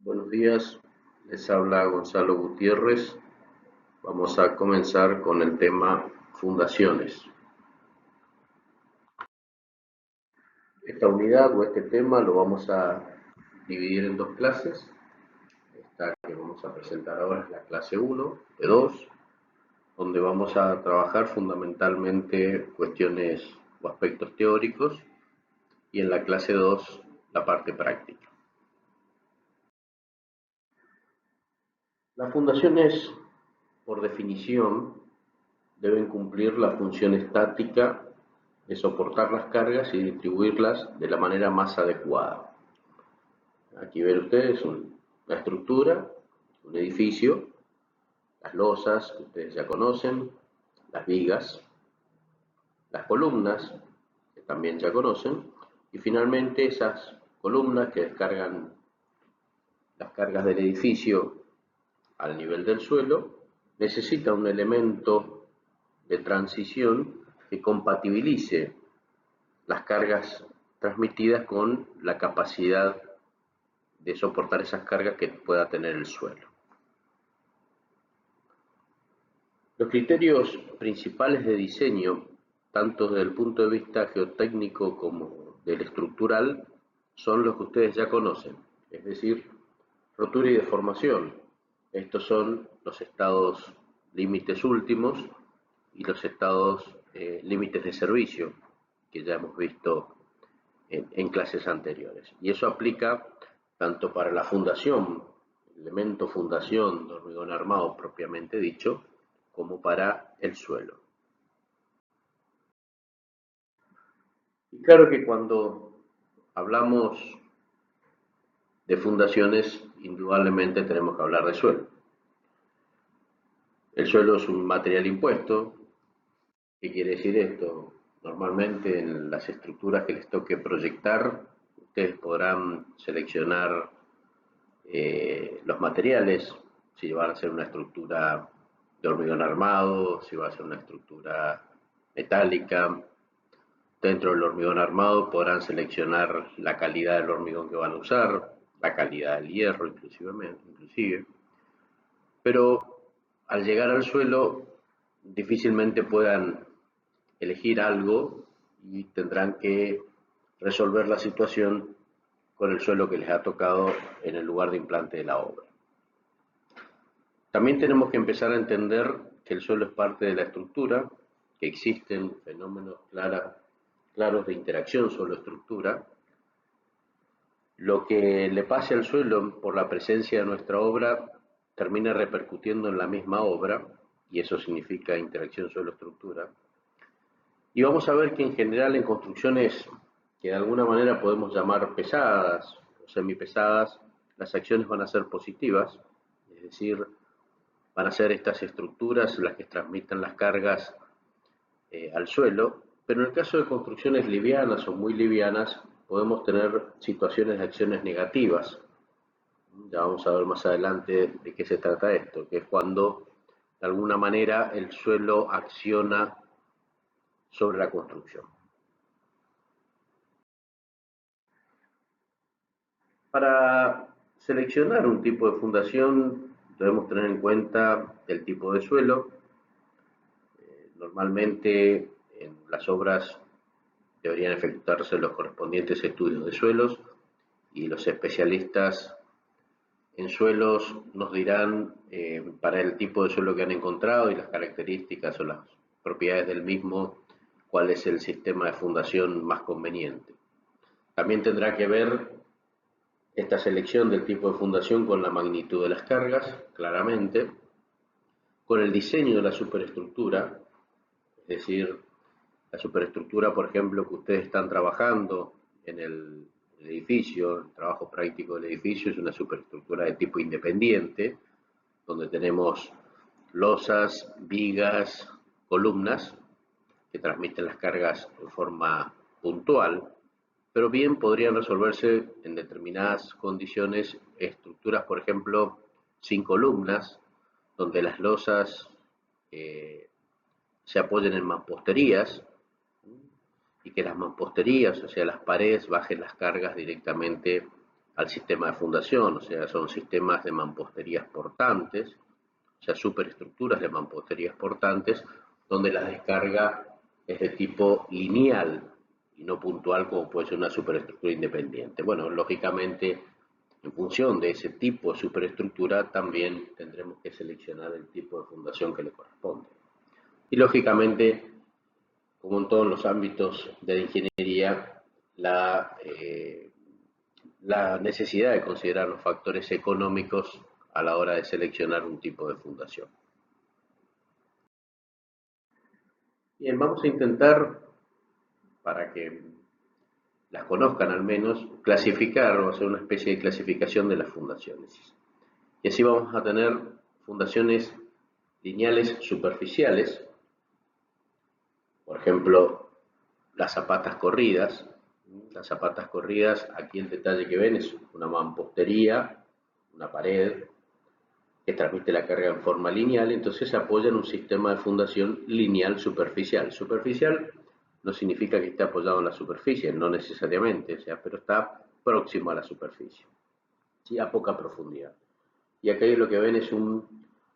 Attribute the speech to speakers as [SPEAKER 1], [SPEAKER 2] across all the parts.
[SPEAKER 1] Buenos días, les habla Gonzalo Gutiérrez. Vamos a comenzar con el tema fundaciones. Esta unidad o este tema lo vamos a dividir en dos clases. Esta que vamos a presentar ahora es la clase 1 de 2, donde vamos a trabajar fundamentalmente cuestiones o aspectos teóricos, y en la clase 2 la parte práctica. Las fundaciones, por definición, deben cumplir la función estática de soportar las cargas y distribuirlas de la manera más adecuada. Aquí ven ustedes una estructura, un edificio, las losas que ustedes ya conocen, las vigas, las columnas que también ya conocen, y finalmente esas columnas que descargan las cargas del edificio al nivel del suelo. Necesita un elemento de transición que compatibilice las cargas transmitidas con la capacidad de soportar esas cargas que pueda tener el suelo. Los criterios principales de diseño, tanto desde el punto de vista geotécnico como del estructural, son los que ustedes ya conocen, es decir, rotura y deformación. Estos son los estados límites últimos y los estados límites de servicio que ya hemos visto en clases anteriores. Y eso aplica tanto para la fundación, el elemento fundación de hormigón armado propiamente dicho, como para el suelo. Y claro que cuando hablamos de fundaciones, indudablemente tenemos que hablar de suelo. El suelo es un material impuesto. ¿Qué quiere decir esto? Normalmente en las estructuras que les toque proyectar, ustedes podrán seleccionar los materiales, si van a ser una estructura de hormigón armado, si va a ser una estructura metálica. Dentro del hormigón armado podrán seleccionar la calidad del hormigón que van a usar, la calidad del hierro inclusive. Pero al llegar al suelo difícilmente puedan elegir algo y tendrán que resolver la situación con el suelo que les ha tocado en el lugar de implante de la obra. También tenemos que empezar a entender que el suelo es parte de la estructura, que existen fenómenos claros de interacción suelo-estructura. Lo que le pase al suelo por la presencia de nuestra obra termina repercutiendo en la misma obra, y eso significa interacción suelo-estructura. Y vamos a ver que en general en construcciones que de alguna manera podemos llamar pesadas o semipesadas, las acciones van a ser positivas, es decir, van a ser estas estructuras las que transmitan las cargas al suelo, pero en el caso de construcciones livianas o muy livianas, podemos tener situaciones de acciones negativas. Ya vamos a ver más adelante de qué se trata esto, que es cuando de alguna manera el suelo acciona sobre la construcción. Para seleccionar un tipo de fundación debemos tener en cuenta el tipo de suelo. Normalmente en las obras deberían efectuarse los correspondientes estudios de suelos, y los especialistas en suelos nos dirán para el tipo de suelo que han encontrado y las características o las propiedades del mismo, cuál es el sistema de fundación más conveniente. También tendrá que ver esta selección del tipo de fundación con la magnitud de las cargas, claramente, con el diseño de la superestructura, es decir, la superestructura, por ejemplo, que ustedes están trabajando en el edificio, el trabajo práctico del edificio es una superestructura de tipo independiente, donde tenemos losas, vigas, columnas que transmiten las cargas en forma puntual, pero bien podrían resolverse en determinadas condiciones estructuras, por ejemplo, sin columnas, donde las losas se apoyen en mamposterías, y que las mamposterías, o sea, las paredes, bajen las cargas directamente al sistema de fundación, o sea, son sistemas de mamposterías portantes, o sea, superestructuras de mamposterías portantes, donde la descarga es de tipo lineal y no puntual como puede ser una superestructura independiente. Bueno, lógicamente, en función de ese tipo de superestructura, también tendremos que seleccionar el tipo de fundación que le corresponde. Y lógicamente, como en todos los ámbitos de la ingeniería, la necesidad de considerar los factores económicos a la hora de seleccionar un tipo de fundación. Bien, vamos a intentar, para que las conozcan al menos, clasificar o hacer una especie de clasificación de las fundaciones. Y así vamos a tener fundaciones lineales superficiales, por ejemplo, las zapatas corridas. Las zapatas corridas, aquí el detalle que ven es una mampostería, una pared, que transmite la carga en forma lineal, entonces se apoya en un sistema de fundación lineal superficial. Superficial no significa que esté apoyado en la superficie, no necesariamente, o sea, pero está próximo a la superficie, ¿sí? A poca profundidad. Y aquí lo que ven es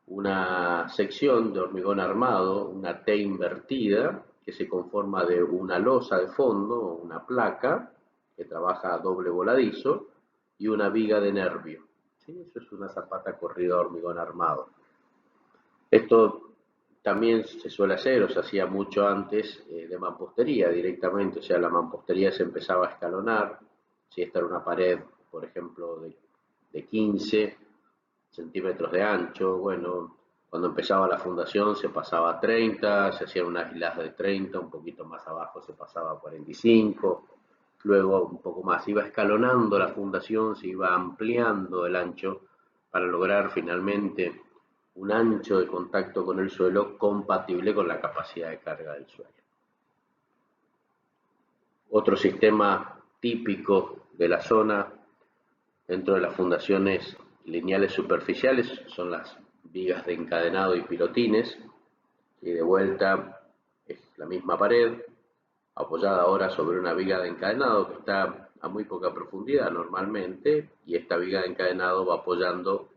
[SPEAKER 1] una sección de hormigón armado, una T invertida, que se conforma de una losa de fondo, una placa, que trabaja a doble voladizo, y una viga de nervio. ¿Sí? Eso es una zapata corrida de hormigón armado. Esto también se suele hacer, o se hacía mucho antes, de mampostería directamente, o sea, la mampostería se empezaba a escalonar. Si esta era una pared, por ejemplo, de 15 centímetros de ancho, bueno, cuando empezaba la fundación se pasaba a 30, se hacían unas hiladas de 30, un poquito más abajo se pasaba a 45, luego un poco más, iba escalonando la fundación, se iba ampliando el ancho para lograr finalmente un ancho de contacto con el suelo compatible con la capacidad de carga del suelo. Otro sistema típico de la zona dentro de las fundaciones lineales superficiales son las vigas de encadenado y pilotines, y de vuelta es la misma pared, apoyada ahora sobre una viga de encadenado que está a muy poca profundidad normalmente, y esta viga de encadenado va apoyando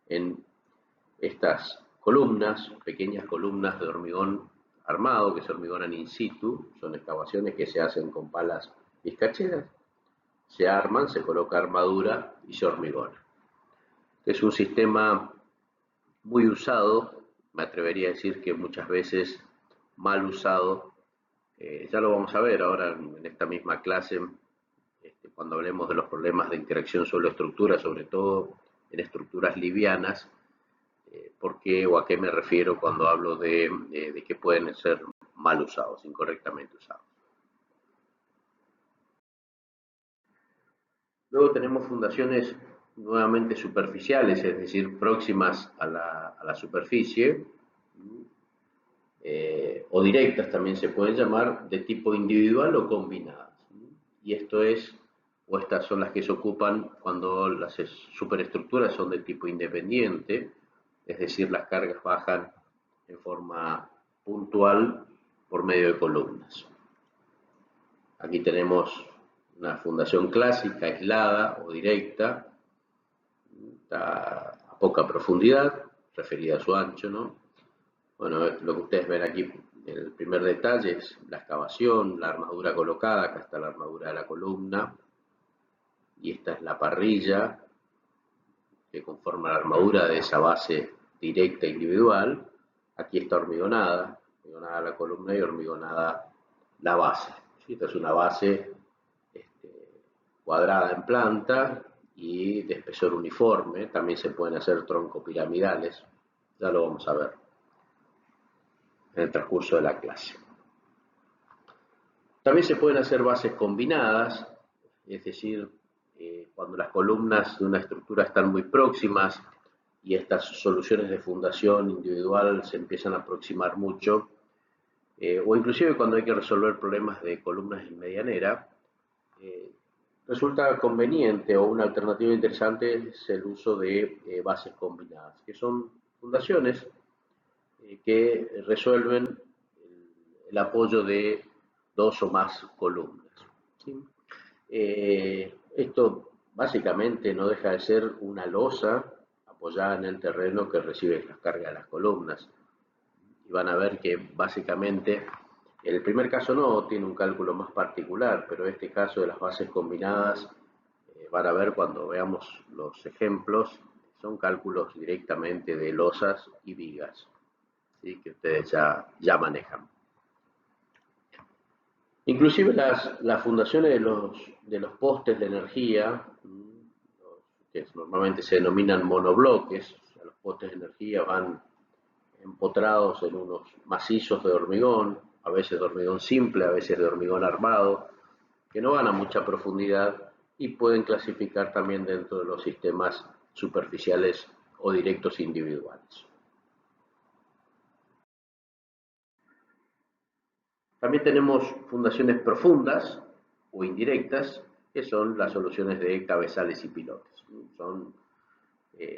[SPEAKER 1] en estas columnas, pequeñas columnas de hormigón armado que se hormigonan in situ, son excavaciones que se hacen con palas vizcacheras, se arman, se coloca armadura y se hormigona. Es un sistema muy usado, me atrevería a decir que muchas veces mal usado. Ya lo vamos a ver ahora en esta misma clase, cuando hablemos de los problemas de interacción suelo-estructura, sobre todo en estructuras livianas. ¿Por qué o a qué me refiero cuando hablo de que pueden ser mal usados, incorrectamente usados? Luego tenemos fundaciones nuevamente superficiales, es decir, próximas a la superficie, o directas también se pueden llamar, de tipo individual o combinadas. Y esto es, o estas son las que se ocupan cuando las superestructuras son de tipo independiente, es decir, las cargas bajan en forma puntual por medio de columnas. Aquí tenemos una fundación clásica, aislada o directa, está a poca profundidad, referida a su ancho, ¿no? Bueno, lo que ustedes ven aquí, el primer detalle es la excavación, la armadura colocada, acá está la armadura de la columna, y esta es la parrilla que conforma la armadura de esa base directa individual. Aquí está hormigonada la columna y hormigonada la base. Esta es una base cuadrada en planta y de espesor uniforme. También se pueden hacer troncopiramidales, ya lo vamos a ver en el transcurso de la clase. También se pueden hacer bases combinadas, es decir, cuando las columnas de una estructura están muy próximas y estas soluciones de fundación individual se empiezan a aproximar mucho, o inclusive cuando hay que resolver problemas de columnas en medianera, resulta conveniente o una alternativa interesante es el uso de bases combinadas, que son fundaciones que resuelven el apoyo de dos o más columnas, ¿sí? Esto básicamente no deja de ser una losa apoyada en el terreno que recibe las cargas de las columnas. Y van a ver que básicamente el primer caso no tiene un cálculo más particular, pero este caso de las bases combinadas, van a ver cuando veamos los ejemplos, son cálculos directamente de losas y vigas, ¿sí? Que ustedes ya manejan. Inclusive las fundaciones de los postes de energía, que normalmente se denominan monobloques, o sea, los postes de energía van empotrados en unos macizos de hormigón, a veces de hormigón simple, a veces de hormigón armado, que no van a mucha profundidad y pueden clasificar también dentro de los sistemas superficiales o directos individuales. También tenemos fundaciones profundas o indirectas, que son las soluciones de cabezales y pilotes. Son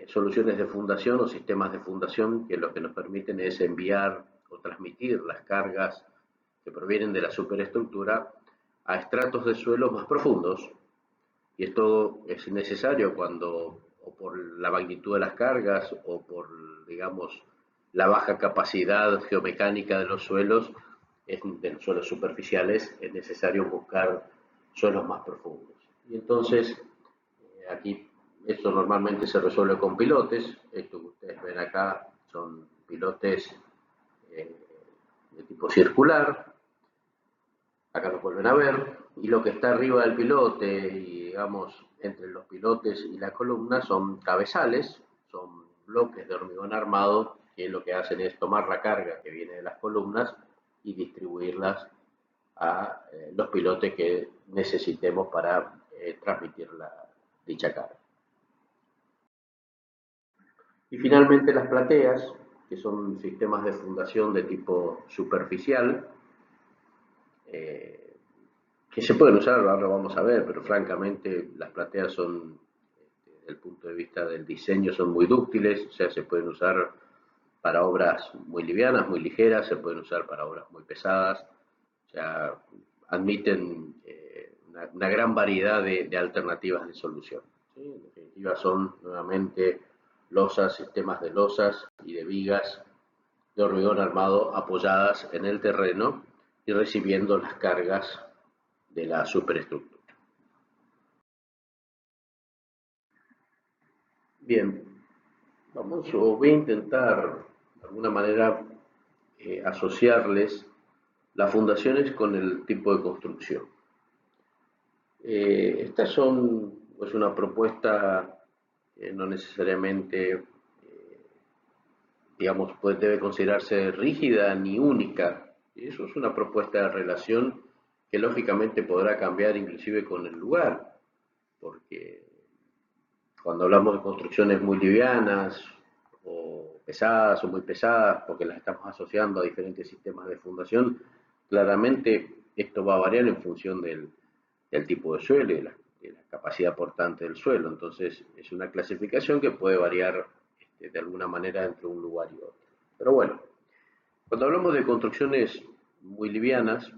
[SPEAKER 1] soluciones de fundación o sistemas de fundación que lo que nos permiten es enviar o transmitir las cargas que provienen de la superestructura a estratos de suelo más profundos. Y esto es necesario cuando, o por la magnitud de las cargas, o por, digamos, la baja capacidad geomecánica de los suelos, de los suelos superficiales, es necesario buscar suelos más profundos. Y entonces, aquí esto normalmente se resuelve con pilotes. Esto que ustedes ven acá son pilotes eh, de tipo circular. Acá lo vuelven a ver. Y lo que está arriba del pilote y digamos entre los pilotes y la columna son cabezales, son bloques de hormigón armado que lo que hacen es tomar la carga que viene de las columnas y distribuirlas a los pilotes que necesitemos para transmitir dicha carga. Y finalmente las plateas, que son sistemas de fundación de tipo superficial, eh, que se pueden usar, ahora lo vamos a ver, pero francamente las plateas son, desde el punto de vista del diseño, son muy dúctiles, o sea, se pueden usar para obras muy livianas, muy ligeras, se pueden usar para obras muy pesadas, o sea, admiten una gran variedad de alternativas de solución, ¿sí? En definitiva son nuevamente losas, sistemas de losas y de vigas de hormigón armado apoyadas en el terreno y recibiendo las cargas de la superestructura. Bien, voy a intentar de alguna manera asociarles las fundaciones con el tipo de construcción. Estas son, pues, una propuesta no necesariamente, digamos, debe considerarse rígida ni única. Eso es una propuesta de relación que lógicamente podrá cambiar inclusive con el lugar, porque cuando hablamos de construcciones muy livianas o pesadas o muy pesadas, porque las estamos asociando a diferentes sistemas de fundación, claramente esto va a variar en función del tipo de suelo y de la capacidad portante del suelo. Entonces es una clasificación que puede variar de alguna manera entre un lugar y otro. Pero bueno, cuando hablamos de construcciones muy livianas,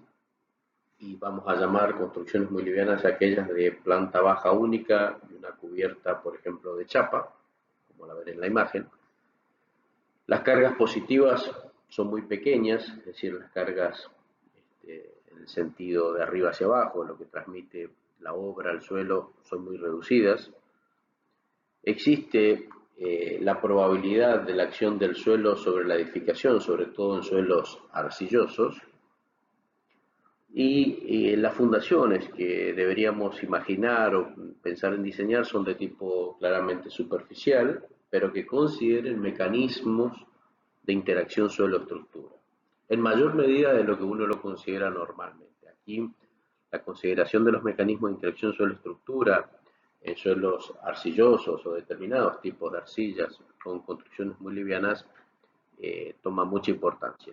[SPEAKER 1] y vamos a llamar construcciones muy livianas aquellas de planta baja única y una cubierta, por ejemplo, de chapa, como la ven en la imagen. Las cargas positivas son muy pequeñas, es decir, las cargas en el sentido de arriba hacia abajo, lo que transmite la obra al suelo, son muy reducidas. Existe la probabilidad de la acción del suelo sobre la edificación, sobre todo en suelos arcillosos, y las fundaciones que deberíamos imaginar o pensar en diseñar son de tipo claramente superficial, pero que consideren mecanismos de interacción suelo-estructura, en mayor medida de lo que uno lo considera normalmente. Aquí la consideración de los mecanismos de interacción suelo-estructura en suelos arcillosos o determinados tipos de arcillas con construcciones muy livianas toma mucha importancia.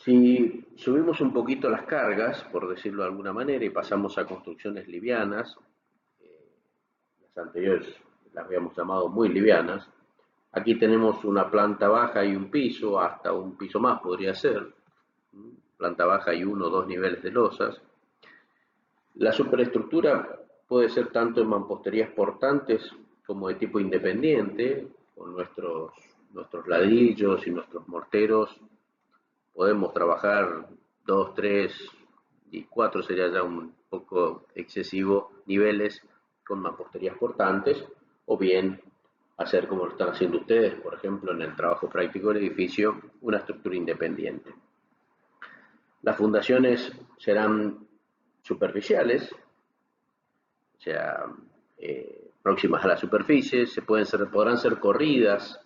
[SPEAKER 1] Si subimos un poquito las cargas, por decirlo de alguna manera, y pasamos a construcciones livianas, eh, las anteriores las habíamos llamado muy livianas, aquí tenemos una planta baja y un piso, hasta un piso más podría ser, planta baja y 1 o 2 niveles de losas. La superestructura puede ser tanto en mamposterías portantes como de tipo independiente, con nuestros ladrillos y nuestros morteros. Podemos trabajar 2, 3 y 4, sería ya un poco excesivo, niveles con mamposterías portantes, o bien hacer como lo están haciendo ustedes, por ejemplo, en el trabajo práctico del edificio, una estructura independiente. Las fundaciones serán superficiales, o sea, próximas a la superficie, podrán ser corridas,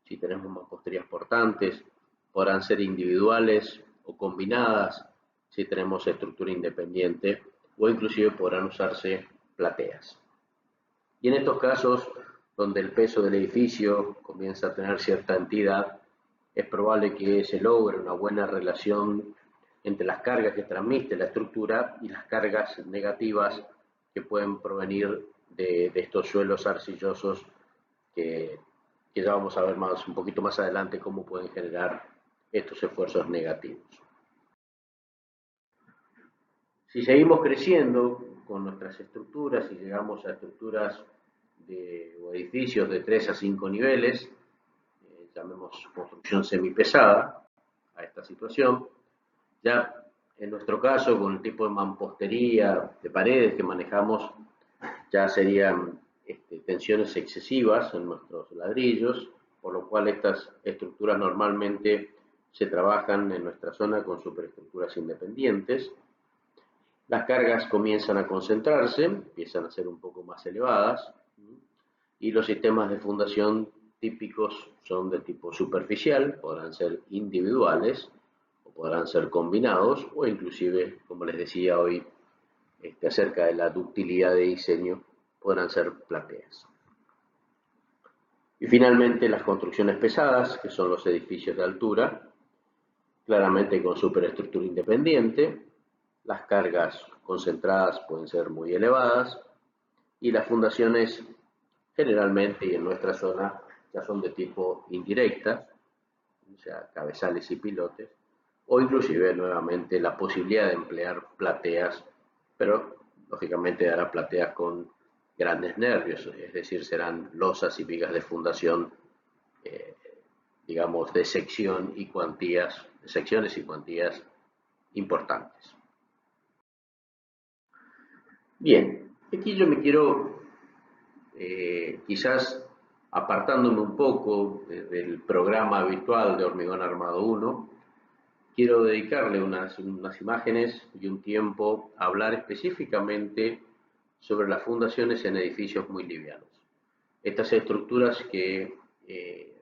[SPEAKER 1] si tenemos mamposterías portantes, podrán ser individuales o combinadas, si tenemos estructura independiente, o inclusive podrán usarse plateas. Y en estos casos, donde el peso del edificio comienza a tener cierta entidad, es probable que se logre una buena relación entre las cargas que transmite la estructura y las cargas negativas que pueden provenir de estos suelos arcillosos que ya vamos a ver un poquito más adelante cómo pueden generar estos esfuerzos negativos. Si seguimos creciendo con nuestras estructuras y llegamos a estructuras o edificios de 3 a 5 niveles, llamemos construcción semipesada a esta situación, ya en nuestro caso con el tipo de mampostería de paredes que manejamos, ya serían tensiones excesivas en nuestros ladrillos, por lo cual estas estructuras normalmente se trabajan en nuestra zona con superestructuras independientes. Las cargas comienzan a concentrarse, empiezan a ser un poco más elevadas, y los sistemas de fundación típicos son de tipo superficial, podrán ser individuales, o podrán ser combinados, o inclusive, como les decía hoy, acerca de la ductilidad de diseño, podrán ser plateas. Y finalmente las construcciones pesadas, que son los edificios de altura, claramente con superestructura independiente, las cargas concentradas pueden ser muy elevadas y las fundaciones generalmente y en nuestra zona ya son de tipo indirecta, o sea, cabezales y pilotes, o inclusive nuevamente la posibilidad de emplear plateas, pero lógicamente dará plateas con grandes nervios, es decir, serán losas y vigas de fundación, digamos, de secciones y cuantías importantes. Bien, aquí yo me quiero, quizás apartándome un poco del programa habitual de Hormigón Armado 1, quiero dedicarle unas imágenes y un tiempo a hablar específicamente sobre las fundaciones en edificios muy livianos. Estas estructuras que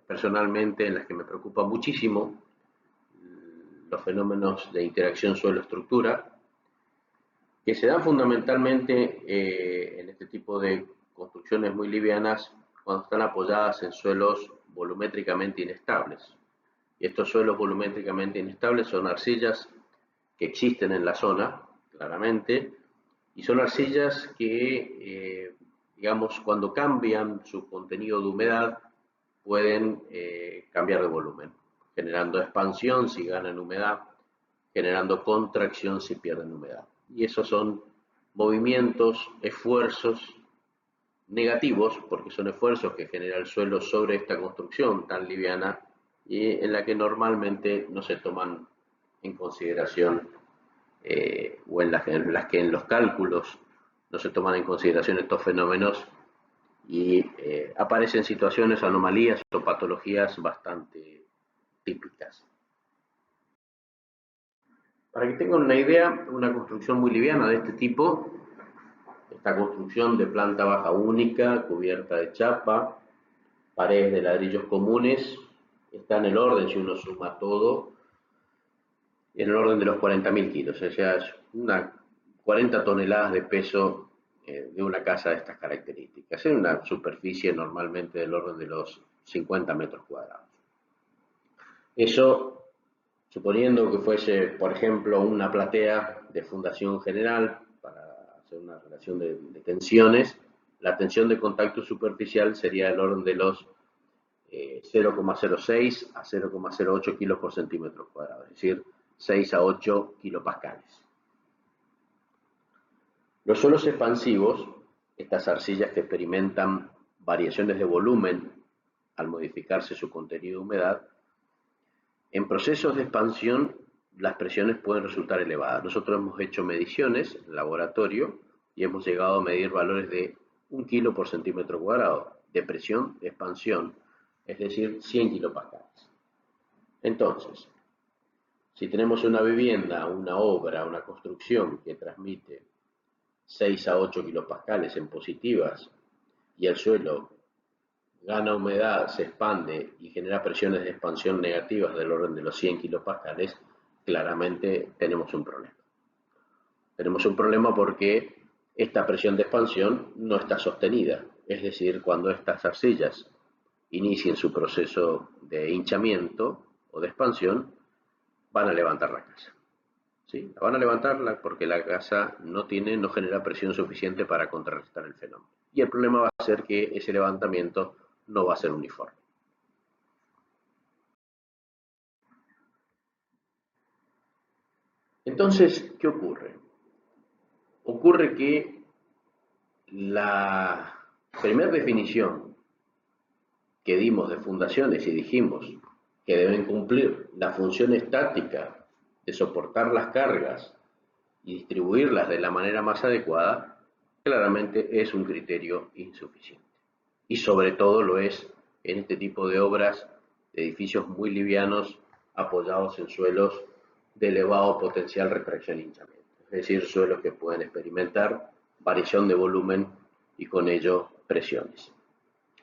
[SPEAKER 1] personalmente en las que me preocupa muchísimo los fenómenos de interacción suelo-estructura, que se dan fundamentalmente en este tipo de construcciones muy livianas cuando están apoyadas en suelos volumétricamente inestables. Y estos suelos volumétricamente inestables son arcillas que existen en la zona, claramente, y son arcillas que, digamos, cuando cambian su contenido de humedad, pueden cambiar de volumen, generando expansión si ganan humedad, generando contracción si pierden humedad. Y esos son movimientos, esfuerzos negativos, porque son esfuerzos que genera el suelo sobre esta construcción tan liviana y en la que normalmente no se toman en consideración o en las que en los cálculos no se toman en consideración estos fenómenos y aparecen situaciones, anomalías o patologías bastante típicas. Para que tengan una idea, una construcción muy liviana de este tipo, esta construcción de planta baja única, cubierta de chapa, paredes de ladrillos comunes, está en el orden, si uno suma todo, en el orden de los 40.000 kilos, o sea, es 40 toneladas de peso de una casa de estas características, en una superficie normalmente del orden de los 50 metros cuadrados. Eso, suponiendo que fuese, por ejemplo, una platea de fundación general, para hacer una relación de tensiones, la tensión de contacto superficial sería del orden de los 0,06 a 0,08 kilos por centímetro cuadrado, es decir, 6 a 8 kilopascales. Los suelos expansivos, estas arcillas que experimentan variaciones de volumen al modificarse su contenido de humedad, en procesos de expansión las presiones pueden resultar elevadas. Nosotros hemos hecho mediciones en laboratorio y hemos llegado a medir valores de 1 kilo por centímetro cuadrado de presión de expansión, es decir, 100 kilopascales. Entonces, si tenemos una vivienda, una obra, una construcción que transmite 6 a 8 kilopascales en positivas y el suelo gana humedad, se expande y genera presiones de expansión negativas del orden de los 100 kilopascales, claramente tenemos un problema. Tenemos un problema porque esta presión de expansión no está sostenida, es decir, cuando estas arcillas inicien su proceso de hinchamiento o de expansión, van a levantar la casa. ¿Sí? La van a levantar porque la casa no genera presión suficiente para contrarrestar el fenómeno. Y el problema va a ser que ese levantamiento no va a ser uniforme. Entonces, ¿qué ocurre? Ocurre que la primera definición que dimos de fundaciones y dijimos que deben cumplir la función estática de soportar las cargas y distribuirlas de la manera más adecuada, claramente es un criterio insuficiente. Y sobre todo lo es en este tipo de obras de edificios muy livianos apoyados en suelos de elevado potencial retracción e hinchamiento. Es decir, suelos que pueden experimentar variación de volumen y con ello presiones.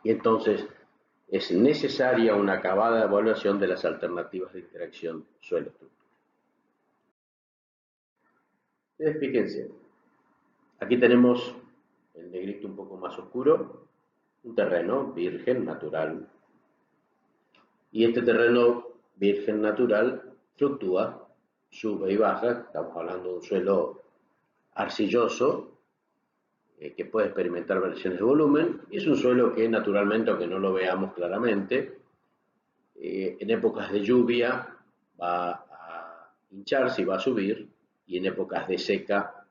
[SPEAKER 1] Y entonces es necesaria una acabada evaluación de las alternativas de interacción suelo-estructura. Fíjense, aquí tenemos el negrito un poco más oscuro, un terreno virgen natural. Y este terreno virgen natural fluctúa, sube y baja, estamos hablando de un suelo arcilloso que puede experimentar variaciones de volumen, y es un suelo que naturalmente, aunque no lo veamos claramente, en épocas de lluvia va a hincharse y va a subir, y en épocas de seca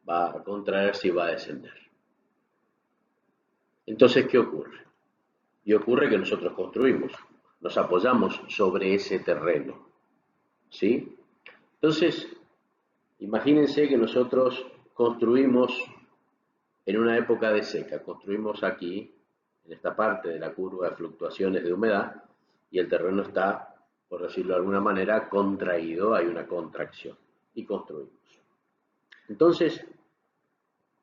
[SPEAKER 1] va a contraerse y va a descender. Entonces, ¿qué ocurre? Y ocurre que nosotros construimos, nos apoyamos sobre ese terreno, ¿sí? Entonces, imagínense que nosotros construimos en una época de seca, construimos aquí, en esta parte de la curva de fluctuaciones de humedad, y el terreno está, por decirlo de alguna manera, contraído, hay una contracción, y construimos. Entonces,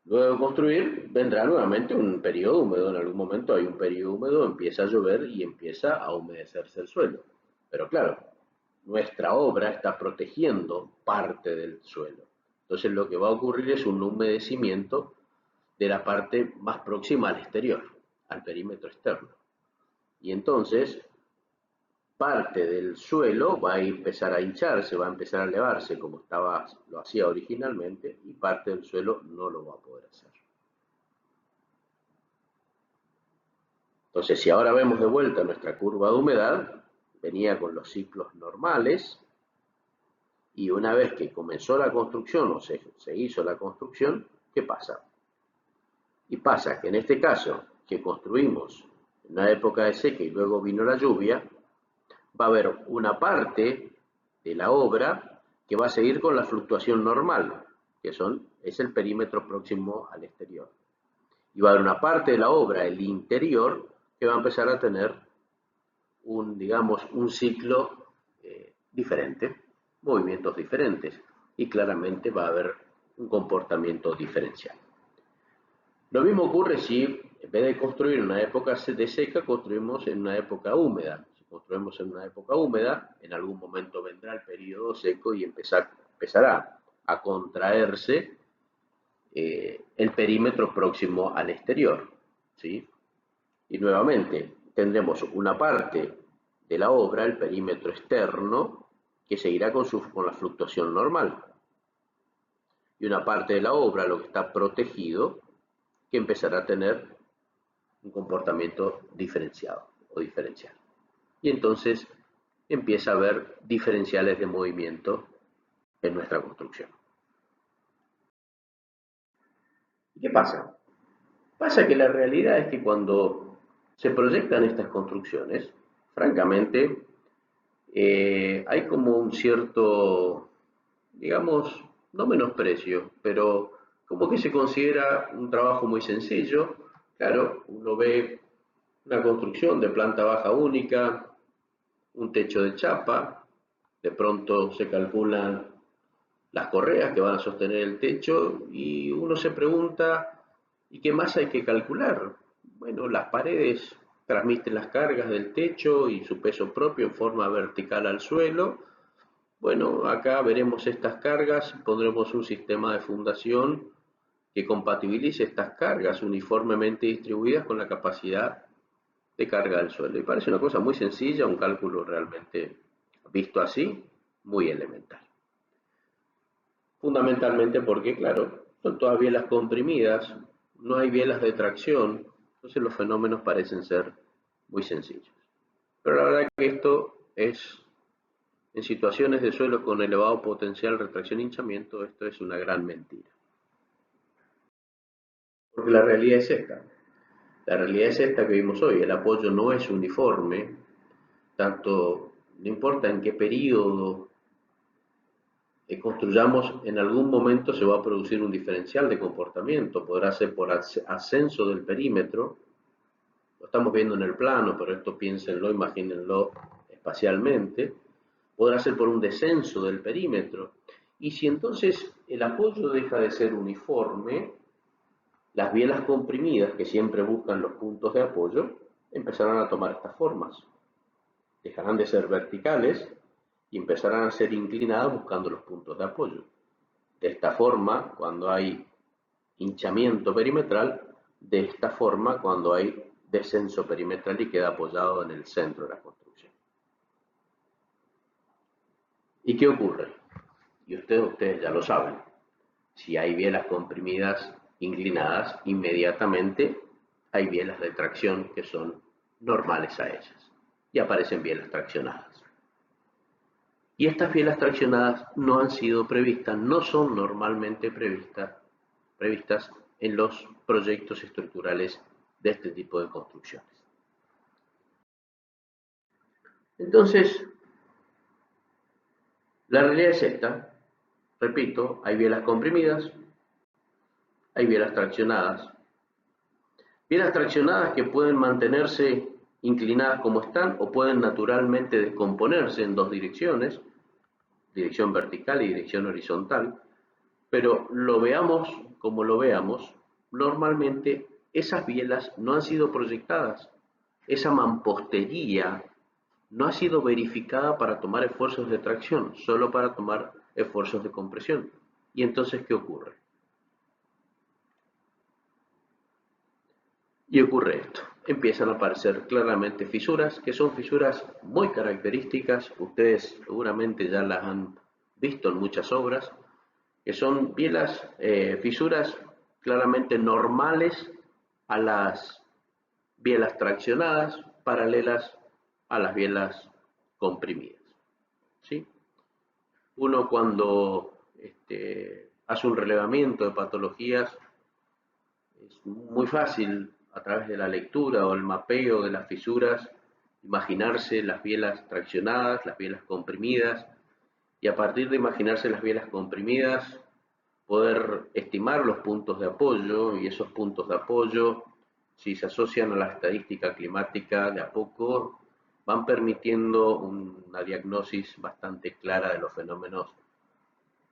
[SPEAKER 1] luego de construir, vendrá nuevamente un periodo húmedo. En algún momento hay un periodo húmedo, empieza a llover y empieza a humedecerse el suelo. Pero claro, nuestra obra está protegiendo parte del suelo. Entonces lo que va a ocurrir es un humedecimiento de la parte más próxima al exterior, al perímetro externo. Y entonces parte del suelo va a empezar a hincharse, va a empezar a elevarse como lo hacía originalmente, y parte del suelo no lo va a poder hacer. Entonces, si ahora vemos de vuelta nuestra curva de humedad, venía con los ciclos normales, y una vez que comenzó la construcción o se hizo la construcción, ¿qué pasa? Y pasa que en este caso, que construimos en una época de seca y luego vino la lluvia, va a haber una parte de la obra que va a seguir con la fluctuación normal, que es el perímetro próximo al exterior. Y va a haber una parte de la obra, el interior, que va a empezar a tener un ciclo diferente, movimientos diferentes, y claramente va a haber un comportamiento diferencial. Lo mismo ocurre si en vez de construir en una época de seca, construimos en una época húmeda. Si construimos en una época húmeda, en algún momento vendrá el periodo seco y empezará a contraerse el perímetro próximo al exterior, ¿sí? Y nuevamente tendremos una parte de la obra, el perímetro externo, que seguirá con la fluctuación normal. Y una parte de la obra, lo que está protegido, que empezará a tener un comportamiento diferenciado o diferencial. Y entonces empieza a haber diferenciales de movimiento en nuestra construcción. ¿Y qué pasa? Pasa que la realidad es que cuando se proyectan estas construcciones, francamente, hay como un cierto, digamos, no menosprecio, pero como que se considera un trabajo muy sencillo. Claro, uno ve una construcción de planta baja única, un techo de chapa, de pronto se calculan las correas que van a sostener el techo y uno se pregunta, ¿y qué más hay que calcular? Bueno, las paredes transmiten las cargas del techo y su peso propio en forma vertical al suelo. Bueno, acá veremos estas cargas, pondremos un sistema de fundación que compatibilice estas cargas uniformemente distribuidas con la capacidad de carga del suelo. Y parece una cosa muy sencilla, un cálculo realmente visto así, muy elemental. Fundamentalmente porque, claro, son todas bielas comprimidas, no hay bielas de tracción, entonces los fenómenos parecen ser muy sencillos. Pero la verdad que esto es, en situaciones de suelo con elevado potencial retracción e hinchamiento, esto es una gran mentira. Porque la realidad es esta. La realidad es esta que vimos hoy. El apoyo no es uniforme, tanto no importa en qué periodo construyamos, en algún momento se va a producir un diferencial de comportamiento. Podrá ser por ascenso del perímetro, lo estamos viendo en el plano, pero esto piénsenlo, imagínenlo espacialmente. Podrá ser por un descenso del perímetro. Y si entonces el apoyo deja de ser uniforme, las bielas comprimidas, que siempre buscan los puntos de apoyo, empezarán a tomar estas formas. Dejarán de ser verticales y empezarán a ser inclinadas buscando los puntos de apoyo. De esta forma, cuando hay hinchamiento perimetral, de esta forma, cuando hay descenso perimetral y queda apoyado en el centro de la construcción. ¿Y qué ocurre? Y ustedes ya lo saben. Si hay bielas comprimidas inclinadas, inmediatamente hay bielas de tracción que son normales a ellas. Y aparecen bielas traccionadas. Y estas bielas traccionadas no han sido previstas, no son normalmente previstas en los proyectos estructurales de este tipo de construcciones. Entonces, la realidad es esta. Repito, hay bielas comprimidas, hay bielas traccionadas. Bielas traccionadas que pueden mantenerse inclinadas como están o pueden naturalmente descomponerse en dos direcciones, dirección vertical y dirección horizontal, pero lo veamos como lo veamos, normalmente esas bielas no han sido proyectadas, esa mampostería no ha sido verificada para tomar esfuerzos de tracción, solo para tomar esfuerzos de compresión. ¿Y entonces qué ocurre? Y ocurre esto. Empiezan a aparecer claramente fisuras, que son fisuras muy características, ustedes seguramente ya las han visto en muchas obras, que son bielas, fisuras claramente normales a las bielas traccionadas, paralelas a las bielas comprimidas. ¿Sí? Uno cuando hace un relevamiento de patologías, es muy fácil a través de la lectura o el mapeo de las fisuras imaginarse las bielas traccionadas, las bielas comprimidas, y a partir de imaginarse las bielas comprimidas poder estimar los puntos de apoyo, y esos puntos de apoyo, si se asocian a la estadística climática, de a poco van permitiendo una diagnosis bastante clara de los fenómenos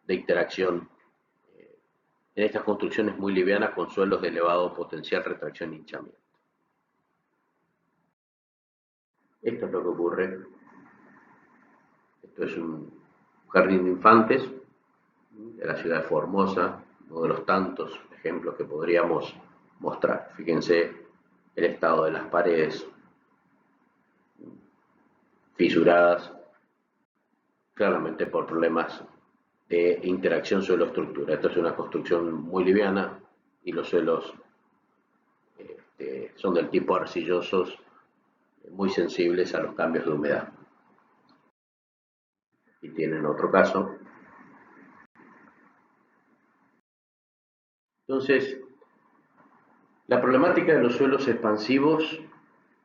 [SPEAKER 1] de interacción en estas construcciones muy livianas con suelos de elevado potencial retracción e hinchamiento. Esto es lo que ocurre. Esto es un jardín de infantes de la ciudad de Formosa, uno de los tantos ejemplos que podríamos mostrar. Fíjense el estado de las paredes fisuradas, claramente por problemas de interacción suelo-estructura. Esta es una construcción muy liviana y los suelos son del tipo arcillosos, muy sensibles a los cambios de humedad. si tienen otro caso. Entonces, la problemática de los suelos expansivos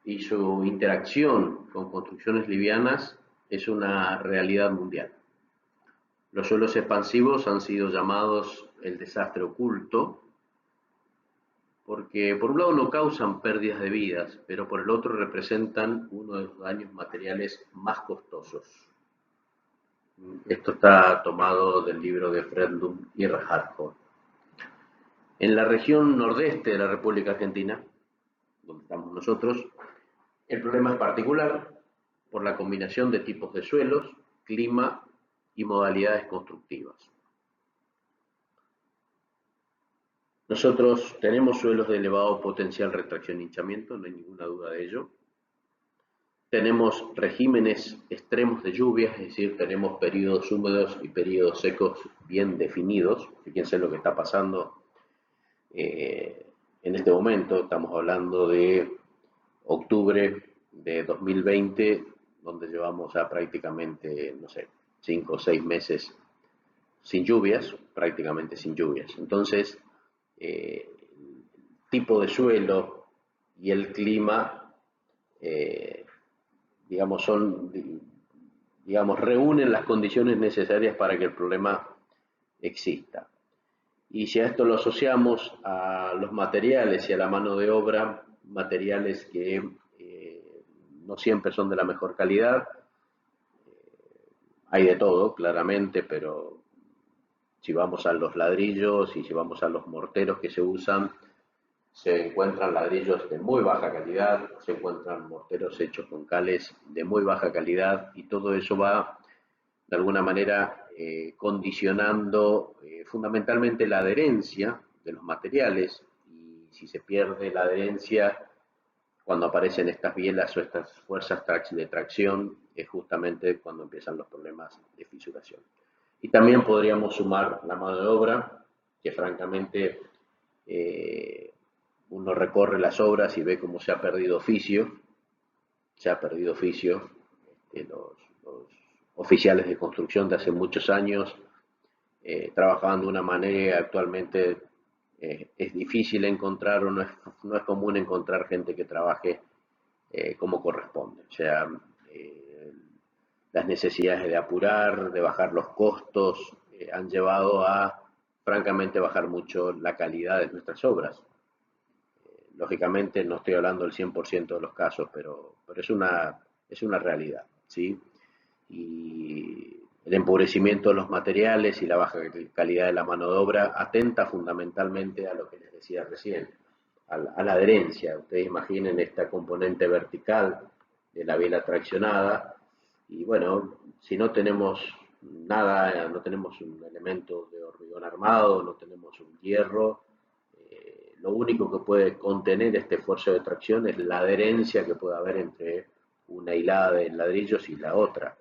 [SPEAKER 1] y su interacción con construcciones livianas es una realidad mundial. Los suelos expansivos han sido llamados el desastre oculto porque por un lado no causan pérdidas de vidas, pero por el otro representan uno de los daños materiales más costosos. Esto está tomado del libro de Fredlund y Hartford. En la región nordeste de la República Argentina, donde estamos nosotros, el problema es particular por la combinación de tipos de suelos, clima y modalidades constructivas. Nosotros tenemos suelos de elevado potencial retracción e hinchamiento, no hay ninguna duda de ello. Tenemos regímenes extremos de lluvias, es decir, tenemos periodos húmedos y periodos secos bien definidos. Fíjense lo que está pasando en este momento. Estamos hablando de octubre de 2020, donde llevamos ya prácticamente, no sé, 5 o 6 meses sin lluvias, prácticamente sin lluvias. Entonces, el tipo de suelo y el clima, reúnen las condiciones necesarias para que el problema exista. Y si a esto lo asociamos a los materiales y a la mano de obra, materiales que no siempre son de la mejor calidad, hay de todo, claramente, pero si vamos a los ladrillos y si vamos a los morteros que se usan, se encuentran ladrillos de muy baja calidad, se encuentran morteros hechos con cales de muy baja calidad y todo eso va de alguna manera condicionando fundamentalmente la adherencia de los materiales, y si se pierde la adherencia cuando aparecen estas bielas o estas fuerzas de tracción, es justamente cuando empiezan los problemas de fisuración. Y también podríamos sumar la mano de obra, que francamente uno recorre las obras y ve cómo se ha perdido oficio, los oficiales de construcción de hace muchos años trabajaban de una manera, actualmente es difícil encontrar o no es común encontrar gente que trabaje como corresponde. O sea, las necesidades de apurar, de bajar los costos, han llevado a, francamente, bajar mucho la calidad de nuestras obras. Lógicamente no estoy hablando del 100% de los casos, pero es una realidad, ¿sí? Y el empobrecimiento de los materiales y la baja calidad de la mano de obra atenta fundamentalmente a lo que les decía recién, a la adherencia. Ustedes imaginen esta componente vertical de la biela traccionada y bueno, si no tenemos nada, no tenemos un elemento de hormigón armado, no tenemos un hierro, lo único que puede contener este esfuerzo de tracción es la adherencia que puede haber entre una hilada de ladrillos y la otra.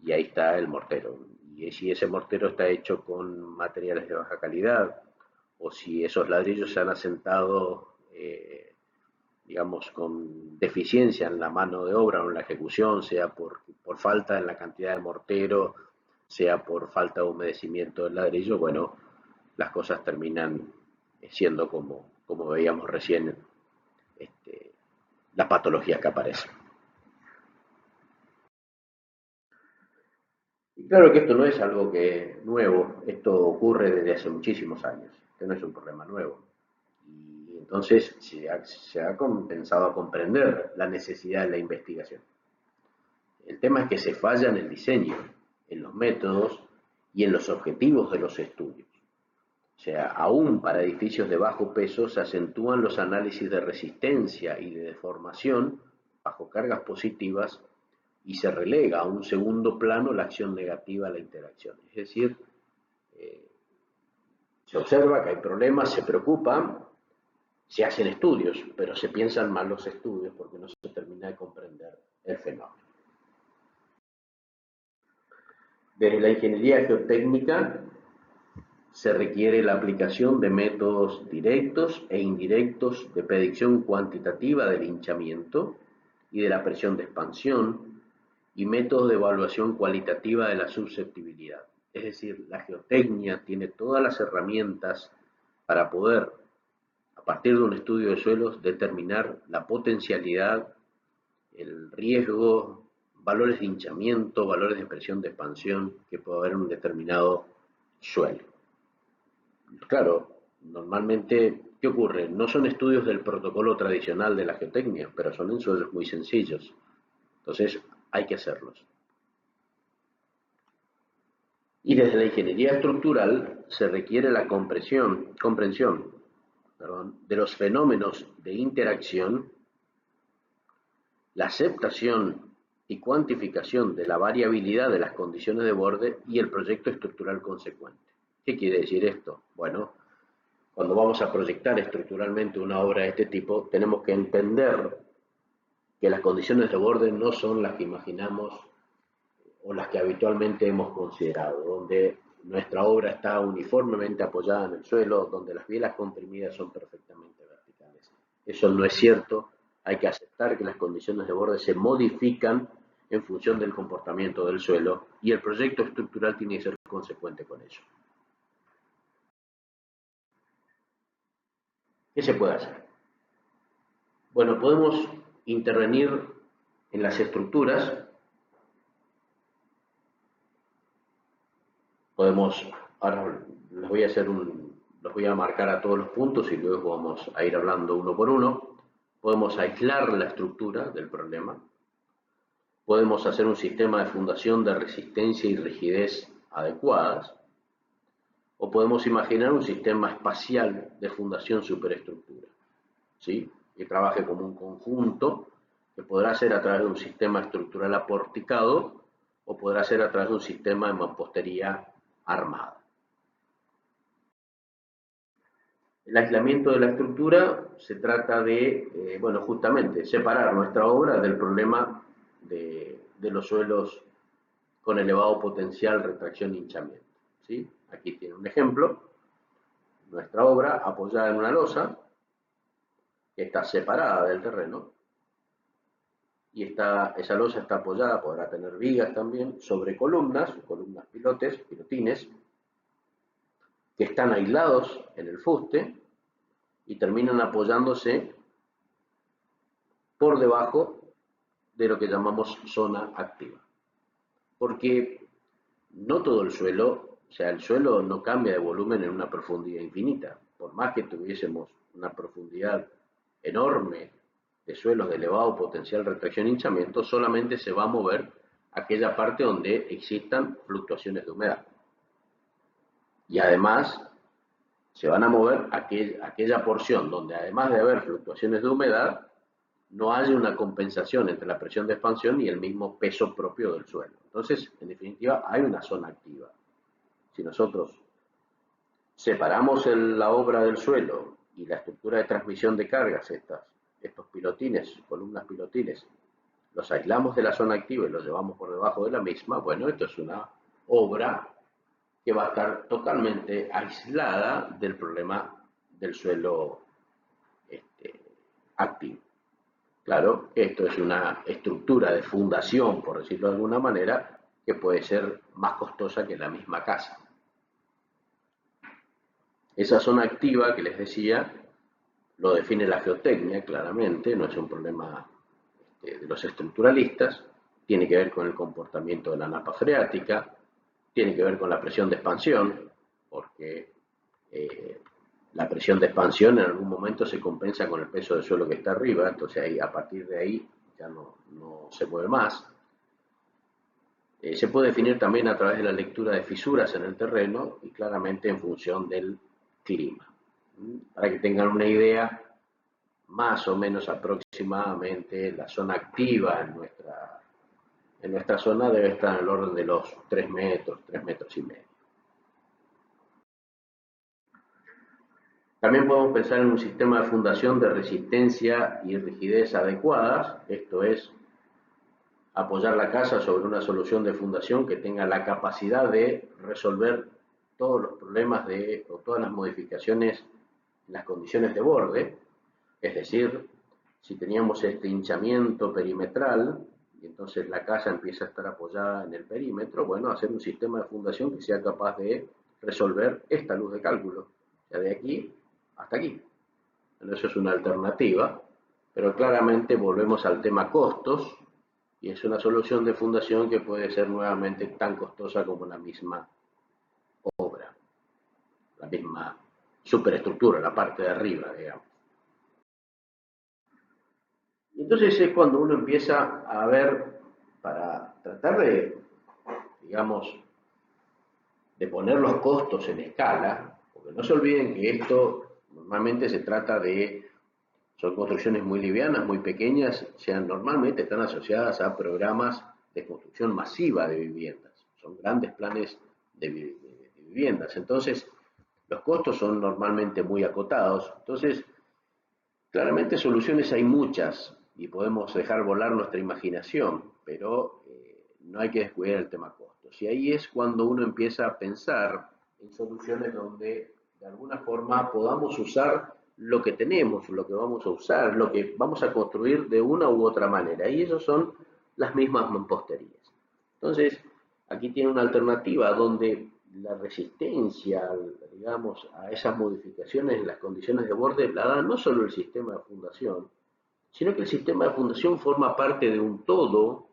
[SPEAKER 1] Y ahí está el mortero. Y si ese mortero está hecho con materiales de baja calidad, o si esos ladrillos se han asentado, con deficiencia en la mano de obra o en la ejecución, sea por falta en la cantidad de mortero, sea por falta de humedecimiento del ladrillo, bueno, las cosas terminan siendo como veíamos recién, las patologías que aparecen. Y claro que esto no es algo nuevo, esto ocurre desde hace muchísimos años, que no es un problema nuevo. Y entonces se ha comenzado a comprender la necesidad de la investigación. El tema es que se falla en el diseño, en los métodos y en los objetivos de los estudios. O sea, aún para edificios de bajo peso se acentúan los análisis de resistencia y de deformación bajo cargas positivas y se relega a un segundo plano la acción negativa a la interacción. Es decir, se observa que hay problemas, se preocupan, se hacen estudios, pero se piensan mal los estudios porque no se termina de comprender el fenómeno. Desde la ingeniería geotécnica se requiere la aplicación de métodos directos e indirectos de predicción cuantitativa del hinchamiento y de la presión de expansión, y métodos de evaluación cualitativa de la susceptibilidad. Es decir, la geotecnia tiene todas las herramientas para poder, a partir de un estudio de suelos, determinar la potencialidad, el riesgo, valores de hinchamiento, valores de presión de expansión que puede haber en un determinado suelo. Claro, normalmente, ¿qué ocurre? No son estudios del protocolo tradicional de la geotecnia, pero son en suelos muy sencillos. Entonces, hay que hacerlos. Y desde la ingeniería estructural se requiere la comprensión de los fenómenos de interacción, la aceptación y cuantificación de la variabilidad de las condiciones de borde y el proyecto estructural consecuente. ¿Qué quiere decir esto? Bueno, cuando vamos a proyectar estructuralmente una obra de este tipo, tenemos que entender que las condiciones de borde no son las que imaginamos o las que habitualmente hemos considerado, donde nuestra obra está uniformemente apoyada en el suelo, donde las bielas comprimidas son perfectamente verticales. Eso no es cierto, hay que aceptar que las condiciones de borde se modifican en función del comportamiento del suelo y el proyecto estructural tiene que ser consecuente con ello. ¿Qué se puede hacer? Bueno, podemos intervenir en las estructuras, ahora los voy a marcar a todos los puntos y luego vamos a ir hablando uno por uno. Podemos aislar la estructura del problema, podemos hacer un sistema de fundación de resistencia y rigidez adecuadas, o podemos imaginar un sistema espacial de fundación superestructura, ¿sí? Que trabaje como un conjunto, que podrá ser a través de un sistema estructural aporticado o podrá ser a través de un sistema de mampostería armada. El aislamiento de la estructura se trata de, bueno, justamente separar nuestra obra del problema de los suelos con elevado potencial retracción e hinchamiento, ¿sí? Aquí tiene un ejemplo, nuestra obra apoyada en una losa que está separada del terreno y esa losa está apoyada, podrá tener vigas también, sobre columnas pilotines, que están aislados en el fuste y terminan apoyándose por debajo de lo que llamamos zona activa. Porque no todo el suelo, o sea, el suelo no cambia de volumen en una profundidad infinita. Por más que tuviésemos una profundidad enorme de suelos de elevado potencial retracción e hinchamiento, solamente se va a mover aquella parte donde existan fluctuaciones de humedad. Y además se van a mover aquella porción donde además de haber fluctuaciones de humedad, no haya una compensación entre la presión de expansión y el mismo peso propio del suelo. Entonces, en definitiva, hay una zona activa. Si nosotros separamos la obra del suelo y la estructura de transmisión de cargas, estos pilotines, columnas pilotines, los aislamos de la zona activa y los llevamos por debajo de la misma, bueno, esto es una obra que va a estar totalmente aislada del problema del suelo activo. Claro, esto es una estructura de fundación, por decirlo de alguna manera, que puede ser más costosa que la misma casa. Esa zona activa que les decía, lo define la geotecnia claramente, no es un problema de los estructuralistas, tiene que ver con el comportamiento de la napa freática, tiene que ver con la presión de expansión, porque la presión de expansión en algún momento se compensa con el peso del suelo que está arriba, entonces ahí, a partir de ahí ya no se mueve más. Se puede definir también a través de la lectura de fisuras en el terreno y claramente en función del clima. Para que tengan una idea, más o menos aproximadamente la zona activa en nuestra zona debe estar en el orden de los 3 metros, 3 metros y medio. También podemos pensar en un sistema de fundación de resistencia y rigidez adecuadas, esto es, apoyar la casa sobre una solución de fundación que tenga la capacidad de resolver todos los problemas o todas las modificaciones en las condiciones de borde, es decir, si teníamos este hinchamiento perimetral, y entonces la casa empieza a estar apoyada en el perímetro, bueno, hacer un sistema de fundación que sea capaz de resolver esta luz de cálculo, o sea, de aquí hasta aquí. Bueno, eso es una alternativa, pero claramente volvemos al tema costos, y es una solución de fundación que puede ser nuevamente tan costosa como la misma obra, la misma superestructura, la parte de arriba, digamos. Y entonces es cuando uno empieza a ver, para tratar de, digamos, de poner los costos en escala, porque no se olviden que esto normalmente se trata de, son construcciones muy livianas, muy pequeñas, normalmente están asociadas a programas de construcción masiva de viviendas, son grandes planes de viviendas, entonces los costos son normalmente muy acotados, entonces claramente soluciones hay muchas y podemos dejar volar nuestra imaginación, pero no hay que descuidar el tema costos. Y ahí es cuando uno empieza a pensar en soluciones donde de alguna forma podamos usar lo que tenemos, lo que vamos a usar, lo que vamos a construir de una u otra manera. Y eso son las mismas mamposterías. Entonces, aquí tiene una alternativa donde la resistencia, digamos, a esas modificaciones en las condiciones de borde la da no solo el sistema de fundación, sino que el sistema de fundación forma parte de un todo,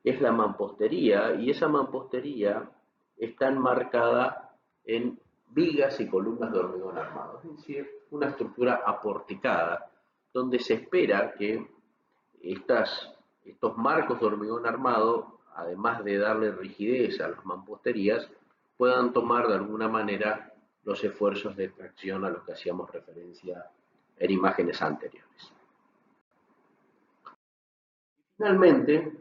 [SPEAKER 1] que es la mampostería, y esa mampostería está enmarcada en vigas y columnas de hormigón armado, es decir, una estructura aporticada, donde se espera que estos marcos de hormigón armado, además de darle rigidez a las mamposterías, puedan tomar de alguna manera los esfuerzos de tracción a los que hacíamos referencia en imágenes anteriores. Finalmente,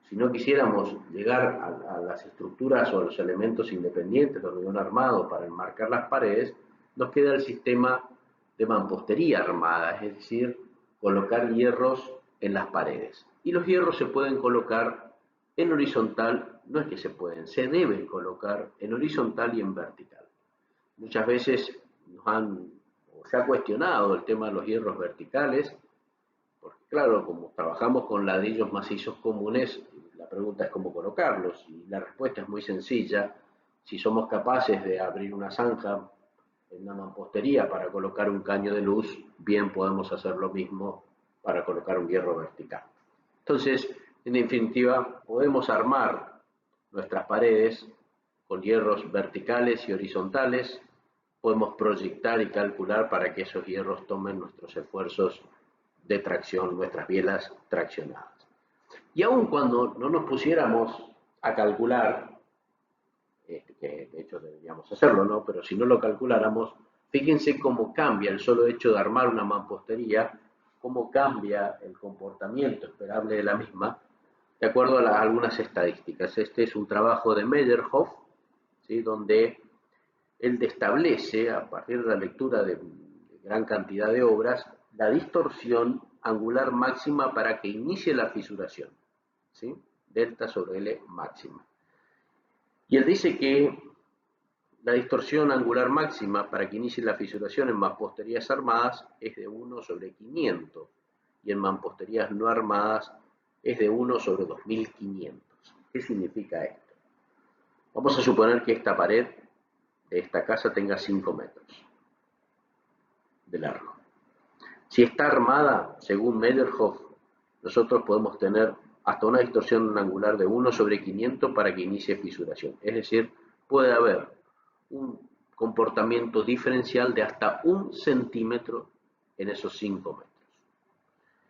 [SPEAKER 1] si no quisiéramos llegar a las estructuras o a los elementos independientes de hormigón armado para enmarcar las paredes, nos queda el sistema de mampostería armada, es decir, colocar hierros en las paredes. Y los hierros se pueden colocar en horizontal, no es que se pueden, se deben colocar en horizontal y en vertical. Muchas veces se ha cuestionado el tema de los hierros verticales, porque claro, como trabajamos con ladrillos macizos comunes, la pregunta es cómo colocarlos, y la respuesta es muy sencilla. Si somos capaces de abrir una zanja en una mampostería para colocar un caño de luz, bien podemos hacer lo mismo para colocar un hierro vertical. Entonces, en definitiva, podemos armar nuestras paredes con hierros verticales y horizontales, podemos proyectar y calcular para que esos hierros tomen nuestros esfuerzos de tracción, nuestras bielas traccionadas. Y aun cuando no nos pusiéramos a calcular, que de hecho deberíamos hacerlo, ¿no? Pero si no lo calculáramos, fíjense cómo cambia el solo hecho de armar una mampostería, cómo cambia el comportamiento esperable de la misma, de acuerdo a algunas estadísticas. Este es un trabajo de Meyerhoff, ¿sí? Donde él establece, a partir de la lectura de gran cantidad de obras, la distorsión angular máxima para que inicie la fisuración, ¿sí? Delta sobre L máxima. Y él dice que la distorsión angular máxima para que inicie la fisuración en mamposterías armadas es de 1 sobre 500 y en mamposterías no armadas es de 1 sobre 2500. ¿Qué significa esto? Vamos a suponer que esta pared de esta casa tenga 5 metros de largo. Si está armada, según Meyerhoff, nosotros podemos tener hasta una distorsión angular de 1 sobre 500 para que inicie fisuración. Es decir, puede haber un comportamiento diferencial de hasta 1 centímetro en esos 5 metros.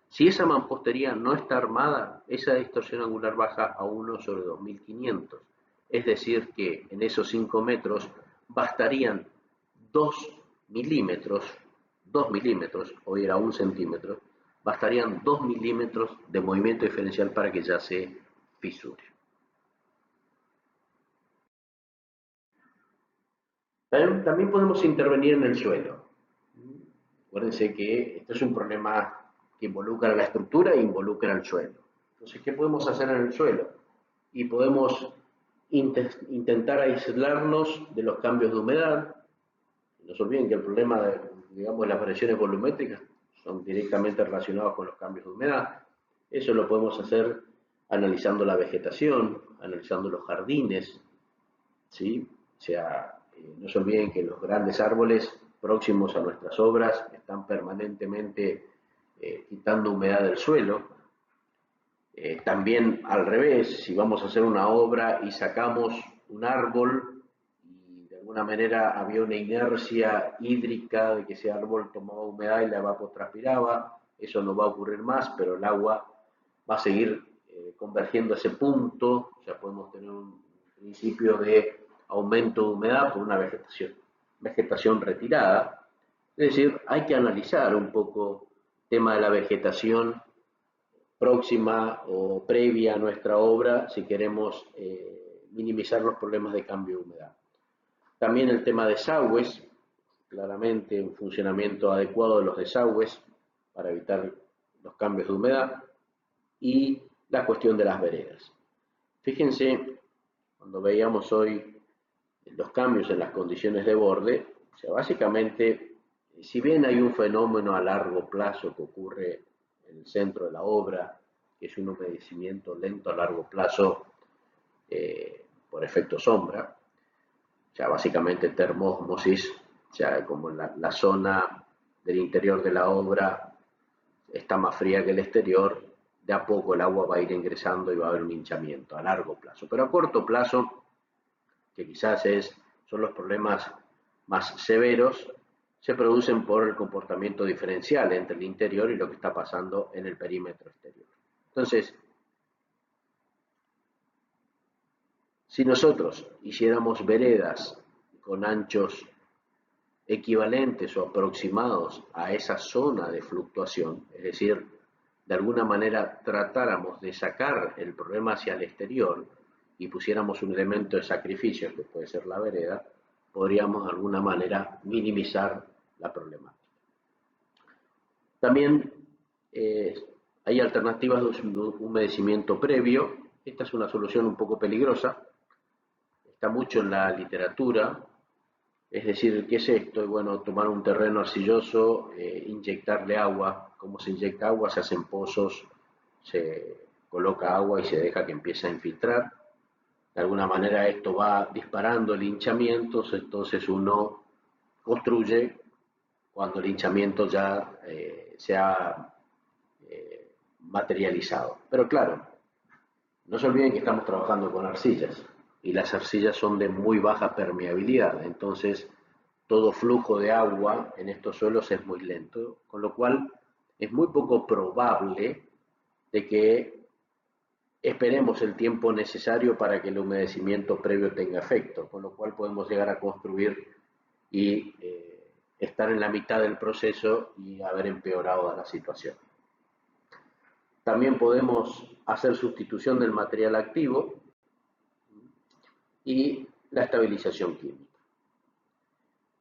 [SPEAKER 1] Si esa mampostería no está armada, esa distorsión angular baja a 1 sobre 2500. Es decir, que en esos 5 metros bastarían 2 milímetros, hoy era 1 centímetro, bastarían 2 milímetros de movimiento diferencial para que ya se fisure. También podemos intervenir en el suelo. Acuérdense que esto es un problema que involucra la estructura e involucra el suelo. Entonces, ¿qué podemos hacer en el suelo? Y podemos intentar aislarnos de los cambios de humedad. No se olviden que el problema de, digamos, las variaciones volumétricas son directamente relacionados con los cambios de humedad. Eso lo podemos hacer analizando la vegetación, analizando los jardines, ¿sí? O sea, no se olviden que los grandes árboles próximos a nuestras obras están permanentemente quitando humedad del suelo. También al revés, si vamos a hacer una obra y sacamos un árbol y de alguna manera había una inercia hídrica de que ese árbol tomaba humedad y la evapotranspiraba, eso no va a ocurrir más, pero el agua va a seguir convergiendo a ese punto, o sea, podemos tener un principio de aumento de humedad por una vegetación retirada. Es decir, hay que analizar un poco el tema de la vegetación próxima o previa a nuestra obra si queremos minimizar los problemas de cambio de humedad. También el tema de desagües, claramente un funcionamiento adecuado de los desagües para evitar los cambios de humedad y la cuestión de las veredas. Fíjense, cuando veíamos hoy los cambios en las condiciones de borde, o sea, básicamente, si bien hay un fenómeno a largo plazo que ocurre en el centro de la obra, que es un humedecimiento lento a largo plazo por efecto sombra, o sea, básicamente termósmosis, o sea, como la zona del interior de la obra está más fría que el exterior, de a poco el agua va a ir ingresando y va a haber un hinchamiento a largo plazo. Pero a corto plazo, que quizás son los problemas más severos, se producen por el comportamiento diferencial entre el interior y lo que está pasando en el perímetro exterior. Entonces, si nosotros hiciéramos veredas con anchos equivalentes o aproximados a esa zona de fluctuación, es decir, de alguna manera tratáramos de sacar el problema hacia el exterior y pusiéramos un elemento de sacrificio, que puede ser la vereda, podríamos de alguna manera minimizar la problemática. También hay alternativas de humedecimiento previo. Esta es una solución un poco peligrosa, está mucho en la literatura. Es decir, ¿qué es esto? Bueno, tomar un terreno arcilloso, inyectarle agua. ¿Cómo se inyecta agua? Se hacen pozos, se coloca agua y se deja que empiece a infiltrar. De alguna manera esto va disparando el hinchamiento, entonces uno construye cuando el hinchamiento ya se ha materializado. Pero claro, no se olviden que estamos trabajando con arcillas y las arcillas son de muy baja permeabilidad, entonces todo flujo de agua en estos suelos es muy lento, con lo cual es muy poco probable de que esperemos el tiempo necesario para que el humedecimiento previo tenga efecto, con lo cual podemos llegar a construir y estar en la mitad del proceso y haber empeorado la situación. También podemos hacer sustitución del material activo y la estabilización química.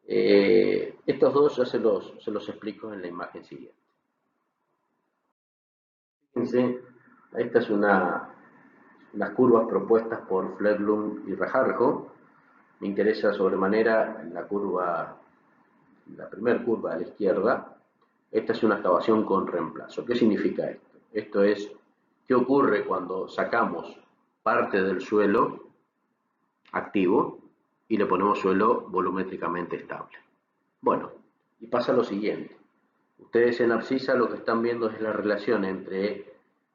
[SPEAKER 1] Estos dos ya se los explico en la imagen siguiente. Fíjense, esta es unas curvas propuestas por Fledlund y Rajarjo. Me interesa sobremanera la primera curva a la izquierda. Esta es una excavación con reemplazo. ¿Qué significa esto? Esto es, ¿qué ocurre cuando sacamos parte del suelo activo y le ponemos suelo volumétricamente estable? Bueno, y pasa lo siguiente. Ustedes en abscissa lo que están viendo es la relación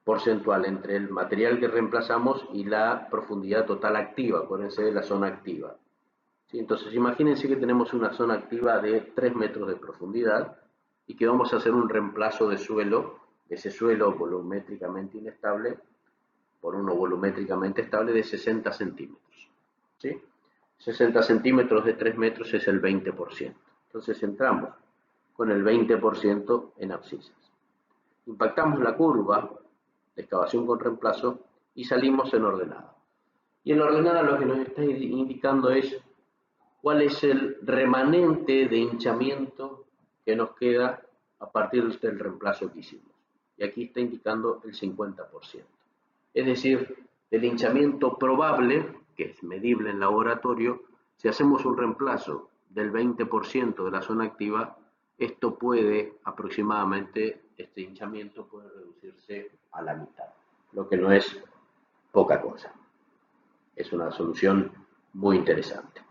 [SPEAKER 1] porcentual entre el material que reemplazamos y la profundidad total activa. Acuérdense de la zona activa. ¿Sí? Entonces imagínense que tenemos una zona activa de 3 metros de profundidad y que vamos a hacer un reemplazo de suelo, de ese suelo volumétricamente inestable, por uno volumétricamente estable de 60 centímetros. ¿Sí? 60 centímetros de 3 metros es el 20%. Entonces entramos con el 20% en abscisas. Impactamos la curva de excavación con reemplazo y salimos en ordenada. Y en ordenada lo que nos está indicando es cuál es el remanente de hinchamiento que nos queda a partir del reemplazo que hicimos. Y aquí está indicando el 50%. Es decir, del hinchamiento probable, que es medible en laboratorio, si hacemos un reemplazo del 20% de la zona activa, esto puede aproximadamente, este hinchamiento puede reducirse a la mitad, lo que no es poca cosa. Es una solución muy interesante.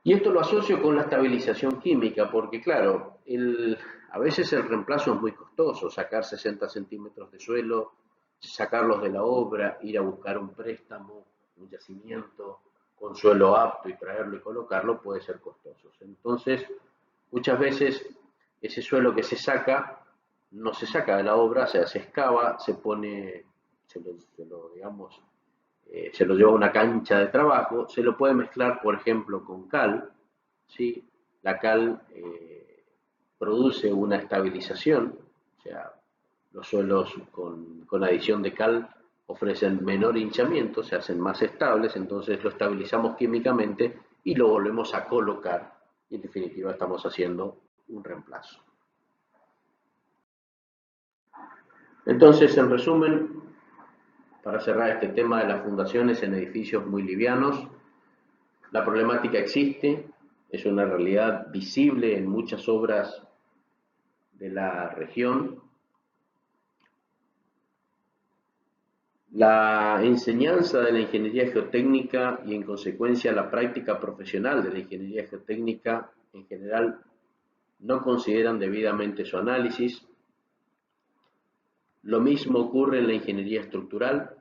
[SPEAKER 1] Y esto lo asocio con la estabilización química, porque claro, a veces el reemplazo es muy costoso, sacar 60 centímetros de suelo, sacarlos de la obra, ir a buscar un préstamo, un yacimiento con suelo apto y traerlo y colocarlo puede ser costoso. Entonces, muchas veces ese suelo que se saca no se saca de la obra, o sea, se excava, se pone, digamos, se lo lleva a una cancha de trabajo, se lo puede mezclar, por ejemplo, con cal, ¿sí? La cal produce una estabilización, o sea, los suelos con adición de cal ofrecen menor hinchamiento, se hacen más estables, entonces lo estabilizamos químicamente y lo volvemos a colocar y en definitiva estamos haciendo un reemplazo. Entonces, en resumen, para cerrar este tema de las fundaciones en edificios muy livianos, la problemática existe, es una realidad visible en muchas obras de la región. La enseñanza de la ingeniería geotécnica y en consecuencia la práctica profesional de la ingeniería geotécnica en general no consideran debidamente su análisis. Lo mismo ocurre en la ingeniería estructural.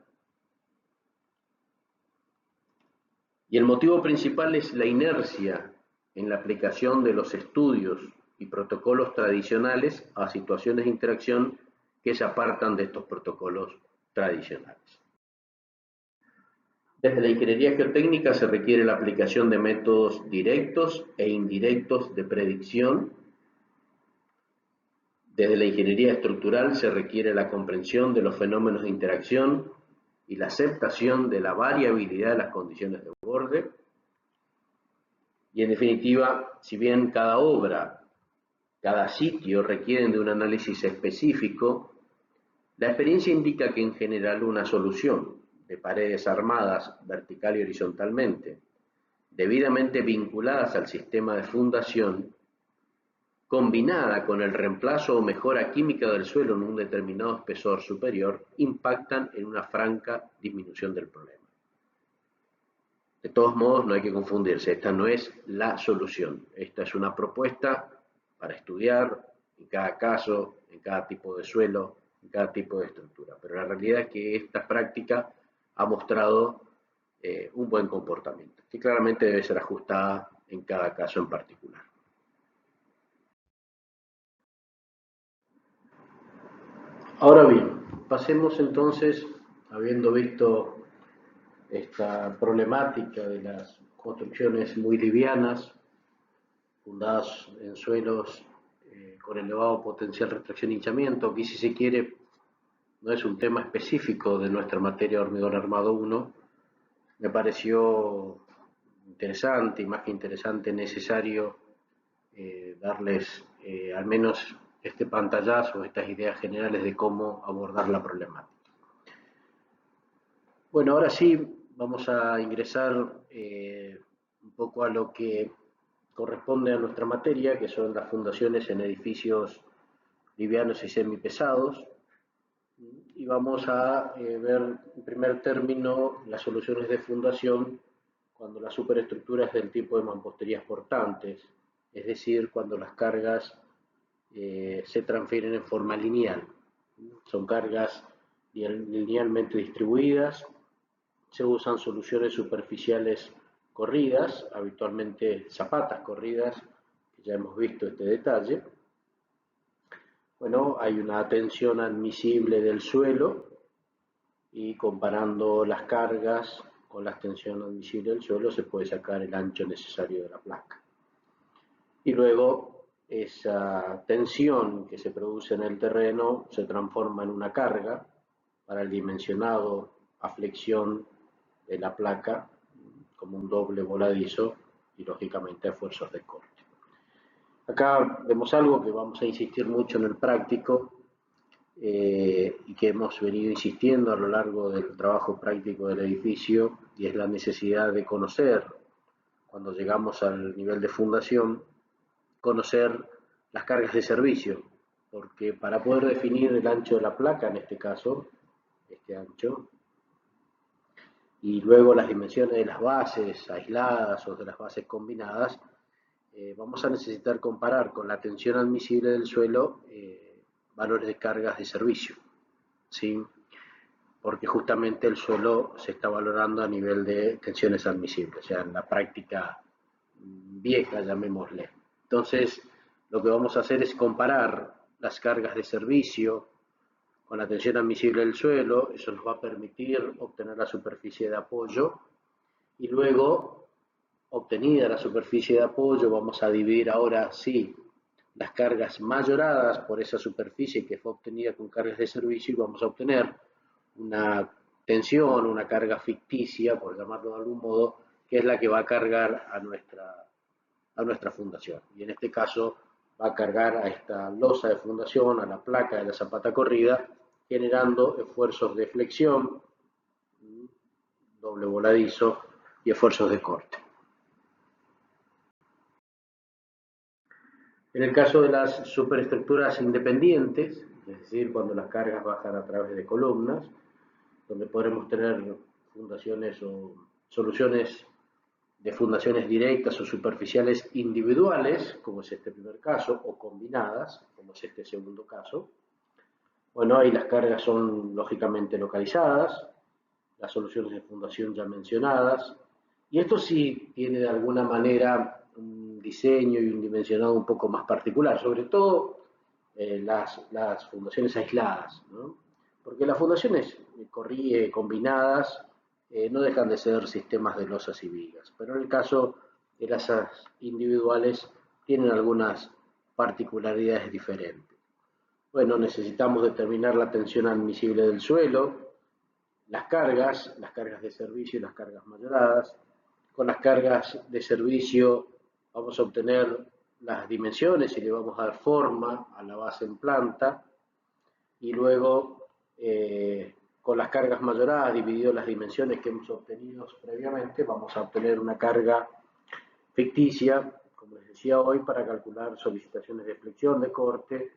[SPEAKER 1] Y el motivo principal es la inercia en la aplicación de los estudios y protocolos tradicionales a situaciones de interacción que se apartan de estos protocolos tradicionales. Desde la ingeniería geotécnica se requiere la aplicación de métodos directos e indirectos de predicción. Desde la ingeniería estructural se requiere la comprensión de los fenómenos de interacción y la aceptación de la variabilidad de las condiciones de borde. Y en definitiva, si bien cada obra, cada sitio requieren de un análisis específico, la experiencia indica que en general una solución de paredes armadas vertical y horizontalmente, debidamente vinculadas al sistema de fundación, combinada con el reemplazo o mejora química del suelo en un determinado espesor superior, impactan en una franca disminución del problema. De todos modos, no hay que confundirse, esta no es la solución, esta es una propuesta para estudiar en cada caso, en cada tipo de suelo, en cada tipo de estructura. Pero la realidad es que esta práctica ha mostrado un buen comportamiento, que claramente debe ser ajustada en cada caso en particular. Ahora bien, pasemos entonces, habiendo visto esta problemática de las construcciones muy livianas, fundadas en suelos con elevado potencial retracción e hinchamiento, que si se quiere no es un tema específico de nuestra materia de hormigón armado 1, me pareció interesante y más que interesante, necesario darles al menos este pantallazo, estas ideas generales de cómo abordar la problemática. Bueno, ahora sí vamos a ingresar un poco a lo que corresponde a nuestra materia, que son las fundaciones en edificios livianos y semipesados. Y vamos a ver en primer término las soluciones de fundación cuando la superestructura es del tipo de mamposterías portantes, es decir, cuando las cargas se transfieren en forma lineal. Son cargas linealmente distribuidas, se usan soluciones superficiales corridas, habitualmente zapatas corridas, que ya hemos visto este detalle. Bueno, hay una tensión admisible del suelo y comparando las cargas con la tensión admisible del suelo se puede sacar el ancho necesario de la placa. Y luego esa tensión que se produce en el terreno se transforma en una carga para el dimensionado a flexión de la placa como un doble voladizo y lógicamente esfuerzos de corte. Acá vemos algo que vamos a insistir mucho en el práctico y que hemos venido insistiendo a lo largo del trabajo práctico del edificio, y es la necesidad de conocer, cuando llegamos al nivel de fundación, conocer las cargas de servicio, porque para poder definir el ancho de la placa, en este caso, este ancho, y luego las dimensiones de las bases aisladas o de las bases combinadas, vamos a necesitar comparar con la tensión admisible del suelo valores de cargas de servicio, ¿sí? Porque justamente el suelo se está valorando a nivel de tensiones admisibles, o sea, en la práctica vieja, llamémosle. Entonces, lo que vamos a hacer es comparar las cargas de servicio con la tensión admisible del suelo, eso nos va a permitir obtener la superficie de apoyo y luego, obtenida la superficie de apoyo, vamos a dividir ahora sí las cargas mayoradas por esa superficie que fue obtenida con cargas de servicio y vamos a obtener una tensión, una carga ficticia, por llamarlo de algún modo, que es la que va a cargar a nuestra fundación. Y en este caso va a cargar a esta losa de fundación, a la placa de la zapata corrida, generando esfuerzos de flexión, doble voladizo y esfuerzos de corte. En el caso de las superestructuras independientes, es decir, cuando las cargas bajan a través de columnas, donde podremos tener fundaciones o soluciones de fundaciones directas o superficiales individuales, como es este primer caso, o combinadas, como es este segundo caso. Bueno, ahí las cargas son lógicamente localizadas, las soluciones de fundación ya mencionadas, y esto sí tiene de alguna manera un diseño y un dimensionado un poco más particular, sobre todo las fundaciones aisladas, ¿no? Porque las fundaciones combinadas no dejan de ser sistemas de losas y vigas, pero en el caso de las individuales tienen algunas particularidades diferentes. Bueno, necesitamos determinar la tensión admisible del suelo, las cargas de servicio y las cargas mayoradas. Con las cargas de servicio vamos a obtener las dimensiones y le vamos a dar forma a la base en planta y luego con las cargas mayoradas dividido las dimensiones que hemos obtenido previamente vamos a obtener una carga ficticia, como les decía hoy, para calcular solicitaciones de flexión, de corte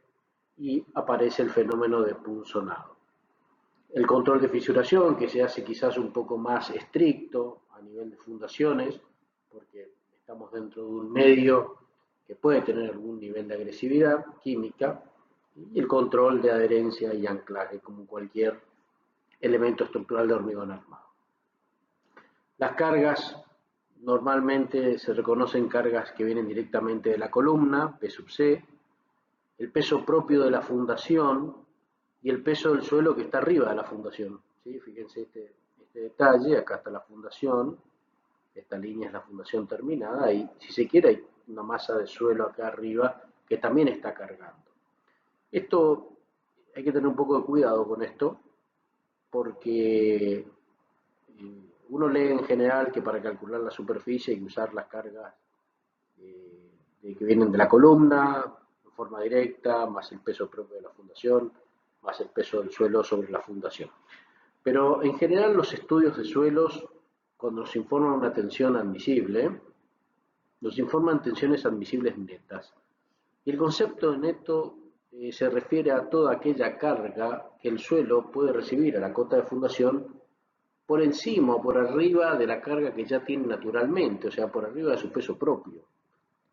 [SPEAKER 1] y aparece el fenómeno de punzonado. El control de fisuración, que se hace quizás un poco más estricto a nivel de fundaciones, porque estamos dentro de un medio que puede tener algún nivel de agresividad química, y el control de adherencia y anclaje, como cualquier elemento estructural de hormigón armado. Las cargas, normalmente se reconocen cargas que vienen directamente de la columna, P sub C, el peso propio de la fundación, y el peso del suelo que está arriba de la fundación. ¿Sí? Fíjense este detalle, acá está la fundación, esta línea es la fundación terminada, y si se quiere hay una masa de suelo acá arriba que también está cargando. Esto hay que tener un poco de cuidado con esto, porque uno lee en general que para calcular la superficie hay que usar las cargas que vienen de la columna, en forma directa, más el peso propio de la fundación, más el peso del suelo sobre la fundación. Pero en general los estudios de suelos, cuando nos informan una tensión admisible, nos informan tensiones admisibles netas. Y el concepto de neto se refiere a toda aquella carga que el suelo puede recibir a la cota de fundación por encima o por arriba de la carga que ya tiene naturalmente, o sea, por arriba de su peso propio.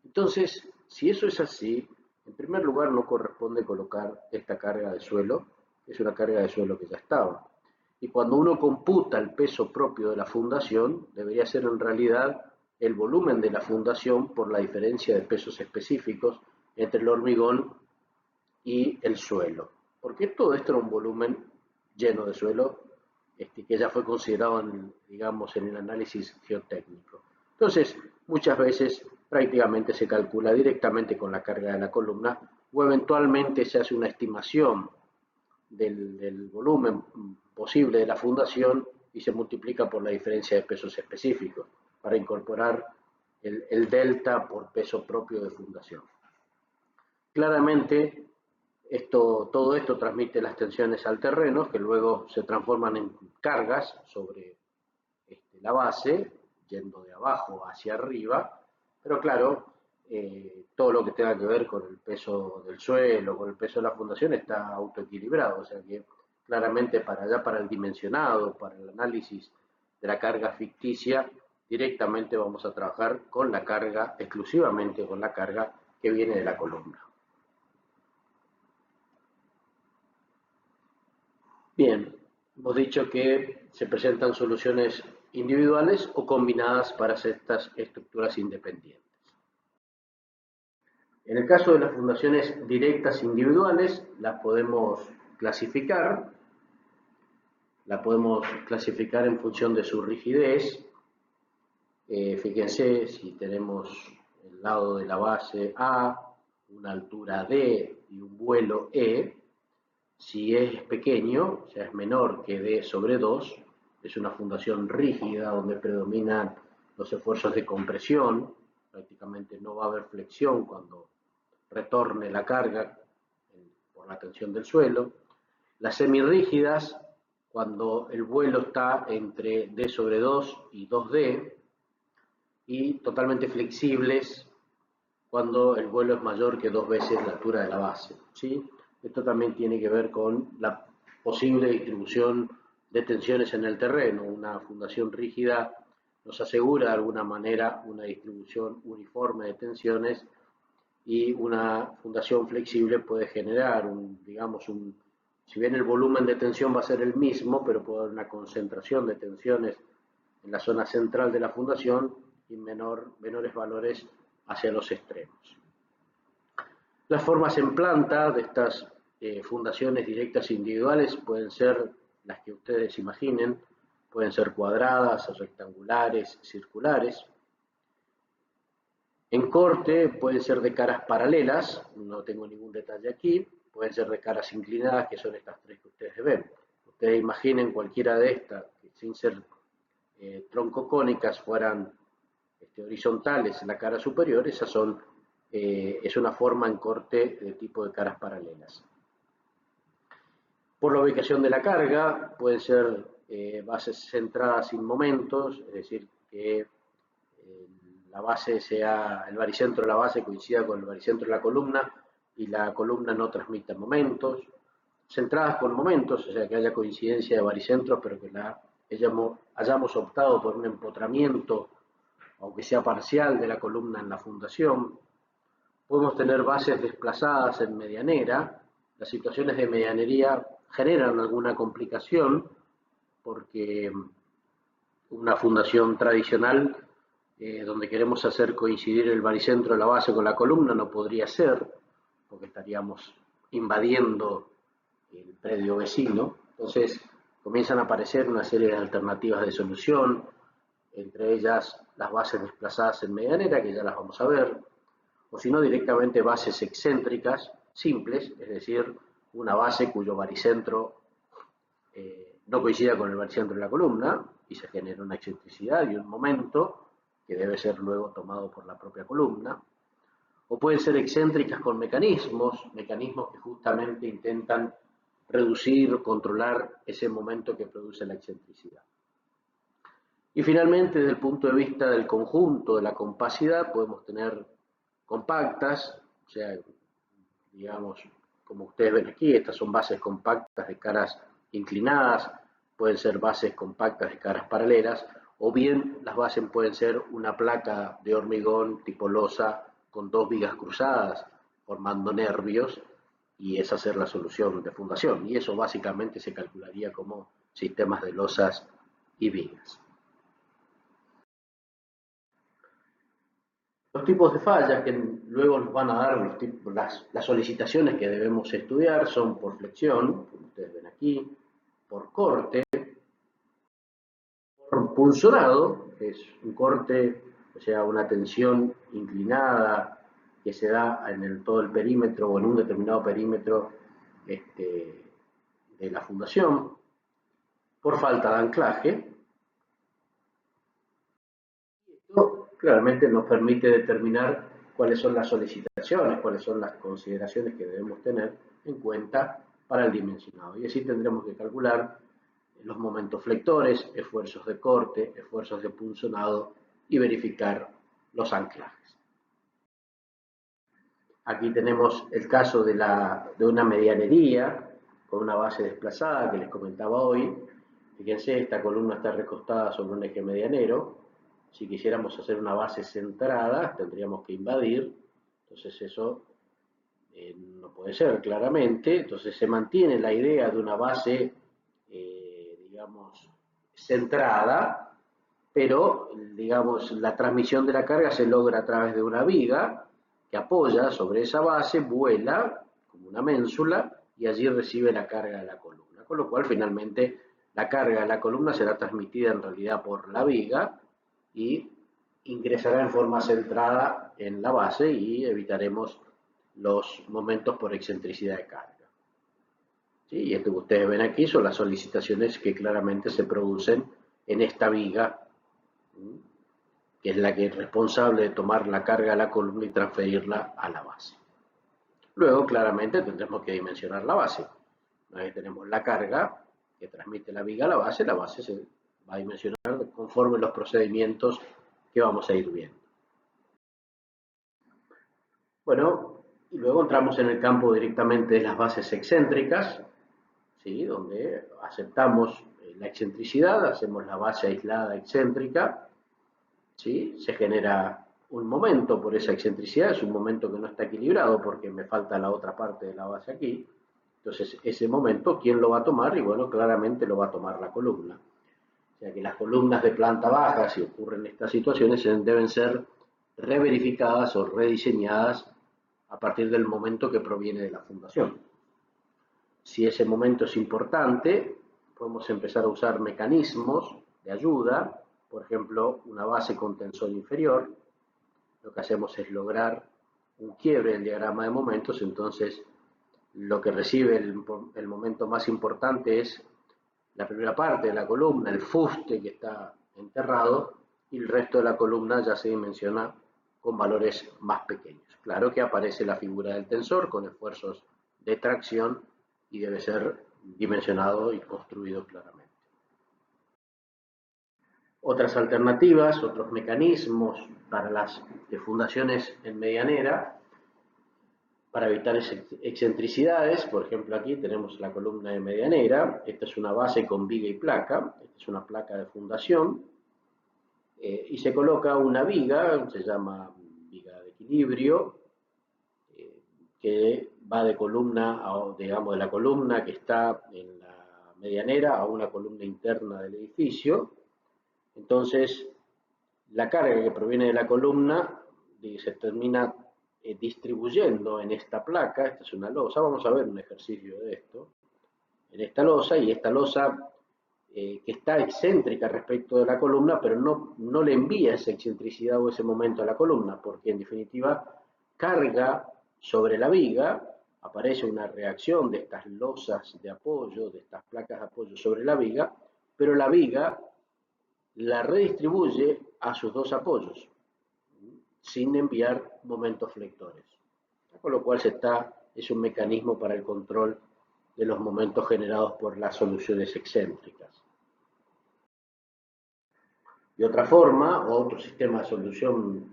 [SPEAKER 1] Entonces, si eso es así, en primer lugar no corresponde colocar esta carga de suelo, es una carga de suelo que ya estaba. Y cuando uno computa el peso propio de la fundación, debería ser en realidad el volumen de la fundación por la diferencia de pesos específicos entre el hormigón y el suelo. Porque todo esto era un volumen lleno de suelo que ya fue considerado digamos, en el análisis geotécnico. Entonces, muchas veces prácticamente se calcula directamente con la carga de la columna o eventualmente se hace una estimación del volumen posible de la fundación y se multiplica por la diferencia de pesos específicos para incorporar el delta por peso propio de fundación. Claramente, todo esto transmite las tensiones al terreno, que luego se transforman en cargas sobre la base, yendo de abajo hacia arriba, pero claro, todo lo que tenga que ver con el peso del suelo, con el peso de la fundación, está autoequilibrado, o sea que claramente para allá, para el dimensionado, para el análisis de la carga ficticia, directamente vamos a trabajar con la carga, exclusivamente con la carga que viene de la columna. Bien, hemos dicho que se presentan soluciones individuales o combinadas para estas estructuras independientes. En el caso de las fundaciones directas individuales, las podemos clasificar en función de su rigidez. Fíjense si tenemos el lado de la base A, una altura D y un vuelo E. Si es pequeño, o sea, es menor que D sobre 2, es una fundación rígida donde predominan los esfuerzos de compresión, prácticamente no va a haber flexión cuando retorne la carga por la tensión del suelo. Las semirrígidas, cuando el vuelo está entre D sobre 2 y 2D, y totalmente flexibles cuando el vuelo es mayor que 2 veces la altura de la base, ¿sí? Esto también tiene que ver con la posible distribución de tensiones en el terreno. Una fundación rígida nos asegura de alguna manera una distribución uniforme de tensiones, y una fundación flexible puede generar si bien el volumen de tensión va a ser el mismo, pero puede haber una concentración de tensiones en la zona central de la fundación y menores valores hacia los extremos. Las formas en planta de estas fundaciones directas individuales pueden ser las que ustedes imaginen, pueden ser cuadradas, rectangulares, circulares. En corte pueden ser de caras paralelas, no tengo ningún detalle aquí, pueden ser de caras inclinadas, que son estas tres que ustedes ven. Ustedes imaginen cualquiera de estas, que sin ser troncocónicas fueran horizontales en la cara superior, es una forma en corte de tipo de caras paralelas. Por la ubicación de la carga, pueden ser bases centradas sin momentos, es decir, que el baricentro de la base coincida con el baricentro de la columna y la columna no transmita momentos. Centradas con momentos, o sea, que haya coincidencia de baricentros, pero que hayamos optado por un empotramiento, aunque sea parcial, de la columna en la fundación. Podemos tener bases desplazadas en medianera. Las situaciones de medianería generan alguna complicación porque una fundación tradicional donde queremos hacer coincidir el baricentro de la base con la columna no podría ser, porque estaríamos invadiendo el predio vecino. Entonces comienzan a aparecer una serie de alternativas de solución, entre ellas las bases desplazadas en medianera, que ya las vamos a ver, o si no directamente bases excéntricas simples, es decir, una base cuyo baricentro no coincida con el baricentro de la columna y se genera una excentricidad y un momento que debe ser luego tomado por la propia columna. O pueden ser excéntricas con mecanismos que justamente intentan reducir o controlar ese momento que produce la excentricidad. Y finalmente, desde el punto de vista del conjunto, de la compacidad, podemos tener compactas, o sea, digamos, como ustedes ven aquí, estas son bases compactas de caras inclinadas, pueden ser bases compactas de caras paralelas, o bien las bases pueden ser una placa de hormigón tipo losa con dos vigas cruzadas, formando nervios, y esa ser la solución de fundación. Y eso básicamente se calcularía como sistemas de losas y vigas. Los tipos de fallas que luego nos van a dar las solicitaciones que debemos estudiar son por flexión, como ustedes ven aquí, por corte, por punzonado, que es un corte, o sea, una tensión inclinada que se da en todo el perímetro o en un determinado perímetro de la fundación, por falta de anclaje. Esto claramente nos permite determinar cuáles son las solicitaciones, cuáles son las consideraciones que debemos tener en cuenta para el dimensionado. Y así tendremos que calcular los momentos flectores, esfuerzos de corte, esfuerzos de punzonado y verificar los anclajes. Aquí tenemos el caso de una medianería con una base desplazada que les comentaba hoy, Fíjense, esta columna está recostada sobre un eje medianero. Si quisiéramos hacer una base centrada, tendríamos que invadir. Entonces eso no puede ser claramente. Entonces se mantiene la idea de una base, digamos, centrada, pero, digamos, la transmisión de la carga se logra a través de una viga que apoya sobre esa base, vuela como una ménsula y allí recibe la carga de la columna. Con lo cual, finalmente, la carga de la columna será transmitida en realidad por la viga y ingresará en forma centrada en la base y evitaremos los momentos por excentricidad de carga. ¿Sí? Y esto que ustedes ven aquí son las solicitaciones que claramente se producen en esta viga, que es la que es responsable de tomar la carga de la columna y transferirla a la base. Luego, claramente, tendremos que dimensionar la base. Una vez tenemos la carga que transmite la viga a la base se va a dimensionar conforme los procedimientos que vamos a ir viendo. Bueno, y luego entramos en el campo directamente de las bases excéntricas, ¿sí? Donde aceptamos la excentricidad, hacemos la base aislada excéntrica, ¿sí? Se genera un momento por esa excentricidad, es un momento que no está equilibrado porque me falta la otra parte de la base aquí. Entonces, ese momento, ¿quién lo va a tomar? Y bueno, claramente lo va a tomar la columna. O sea que las columnas de planta baja, si ocurren estas situaciones, deben ser reverificadas o rediseñadas a partir del momento que proviene de la fundación. Si ese momento es importante, podemos empezar a usar mecanismos de ayuda, por ejemplo, una base con tensor inferior. Lo que hacemos es lograr un quiebre del diagrama de momentos, entonces lo que recibe el momento más importante es la primera parte de la columna, el fuste que está enterrado, y el resto de la columna ya se dimensiona con valores más pequeños. Claro que aparece la figura del tensor con esfuerzos de tracción y debe ser dimensionado y construido claramente. Otras alternativas, otros mecanismos para las fundaciones en medianera, para evitar excentricidades. Por ejemplo, aquí tenemos la columna de medianera. Esta es una base con viga y placa. Esta es una placa de fundación. Y se coloca una viga, se llama viga de equilibrio, que va de columna, digamos, de la columna que está en la medianera a una columna interna del edificio. Entonces, la carga que proviene de la columna se termina distribuyendo en esta placa. Esta es una losa, vamos a ver un ejercicio de esto, en esta losa, y esta losa que está excéntrica respecto de la columna, pero no le envía esa excentricidad o ese momento a la columna, porque en definitiva carga sobre la viga, aparece una reacción de estas losas de apoyo, de estas placas de apoyo sobre la viga, pero la viga la redistribuye a sus dos apoyos, sin enviar momentos flectores. Con lo cual es un mecanismo para el control de los momentos generados por las soluciones excéntricas. Y otra forma, o otro sistema de solución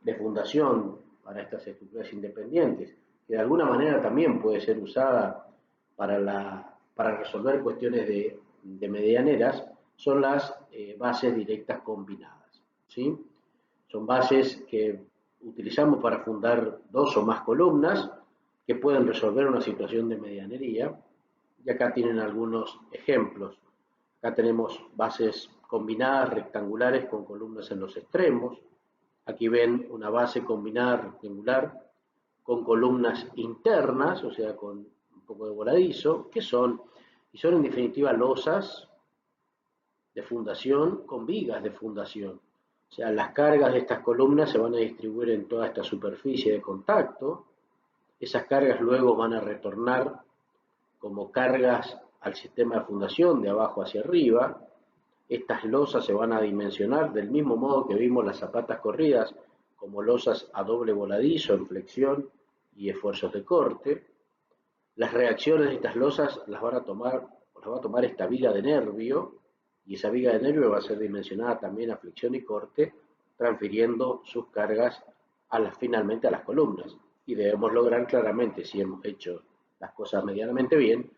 [SPEAKER 1] de fundación para estas estructuras independientes, que de alguna manera también puede ser usada para resolver cuestiones de medianeras, son las bases directas combinadas, ¿sí? Son bases que utilizamos para fundar dos o más columnas que pueden resolver una situación de medianería. Y acá tienen algunos ejemplos. Acá tenemos bases combinadas rectangulares con columnas en los extremos. Aquí ven una base combinada rectangular con columnas internas, o sea, con un poco de voladizo, que son, y son en definitiva losas de fundación con vigas de fundación. O sea, las cargas de estas columnas se van a distribuir en toda esta superficie de contacto. Esas cargas luego van a retornar como cargas al sistema de fundación de abajo hacia arriba. Estas losas se van a dimensionar del mismo modo que vimos las zapatas corridas, como losas a doble voladizo en flexión y esfuerzos de corte. Las reacciones de estas losas las va a tomar esta viga de nervio, y esa viga de nervio va a ser dimensionada también a flexión y corte, transfiriendo sus cargas finalmente a las columnas. Y debemos lograr claramente, si hemos hecho las cosas medianamente bien,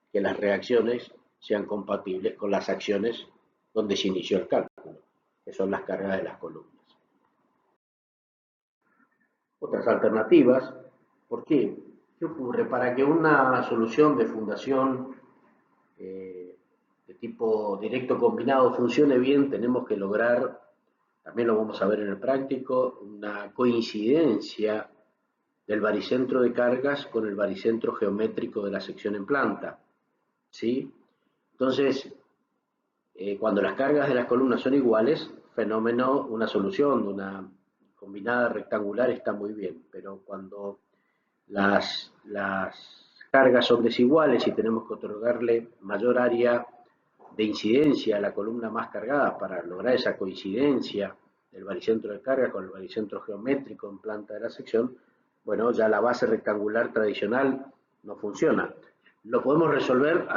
[SPEAKER 1] que las reacciones sean compatibles con las acciones donde se inició el cálculo, que son las cargas de las columnas. Otras alternativas, ¿por qué? ¿Qué ocurre? Para que una solución de fundación de tipo directo combinado funcione bien, tenemos que lograr, también lo vamos a ver en el práctico, una coincidencia del baricentro de cargas con el baricentro geométrico de la sección en planta, ¿sí? Entonces, cuando las cargas de las columnas son iguales, fenómeno, una solución de una combinada rectangular está muy bien, pero cuando las cargas son desiguales y tenemos que otorgarle mayor área de incidencia a la columna más cargada para lograr esa coincidencia del baricentro de carga con el baricentro geométrico en planta de la sección, bueno, ya la base rectangular tradicional no funciona. Lo podemos resolver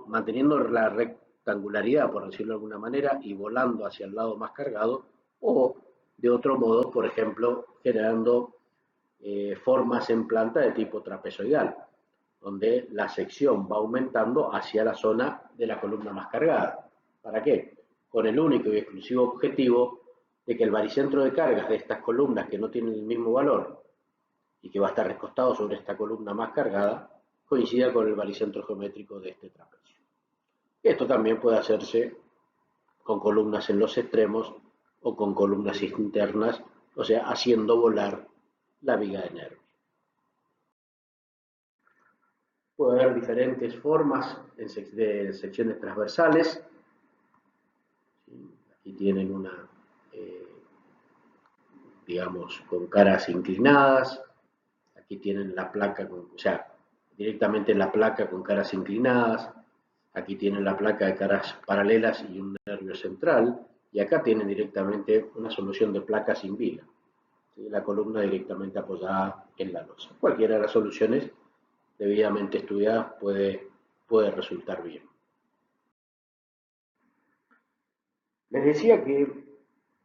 [SPEAKER 1] manteniendo la rectangularidad, por decirlo de alguna manera, y volando hacia el lado más cargado, o de otro modo, por ejemplo, generando formas en planta de tipo trapezoidal, donde la sección va aumentando hacia la zona de la columna más cargada. ¿Para qué? Con el único y exclusivo objetivo de que el baricentro de cargas de estas columnas que no tienen el mismo valor y que va a estar recostado sobre esta columna más cargada, coincida con el baricentro geométrico de este trapecio. Esto también puede hacerse con columnas en los extremos o con columnas internas, o sea, haciendo volar la viga de Nervi. Puede haber diferentes formas de secciones transversales. Aquí tienen una, digamos, con caras inclinadas. Aquí tienen la placa, o sea, directamente la placa con caras inclinadas. Aquí tienen la placa de caras paralelas y un nervio central. Y acá tienen directamente una solución de placa sin viga. La columna directamente apoyada en la losa. Cualquiera de las soluciones debidamente estudiadas puede resultar bien. Les decía que,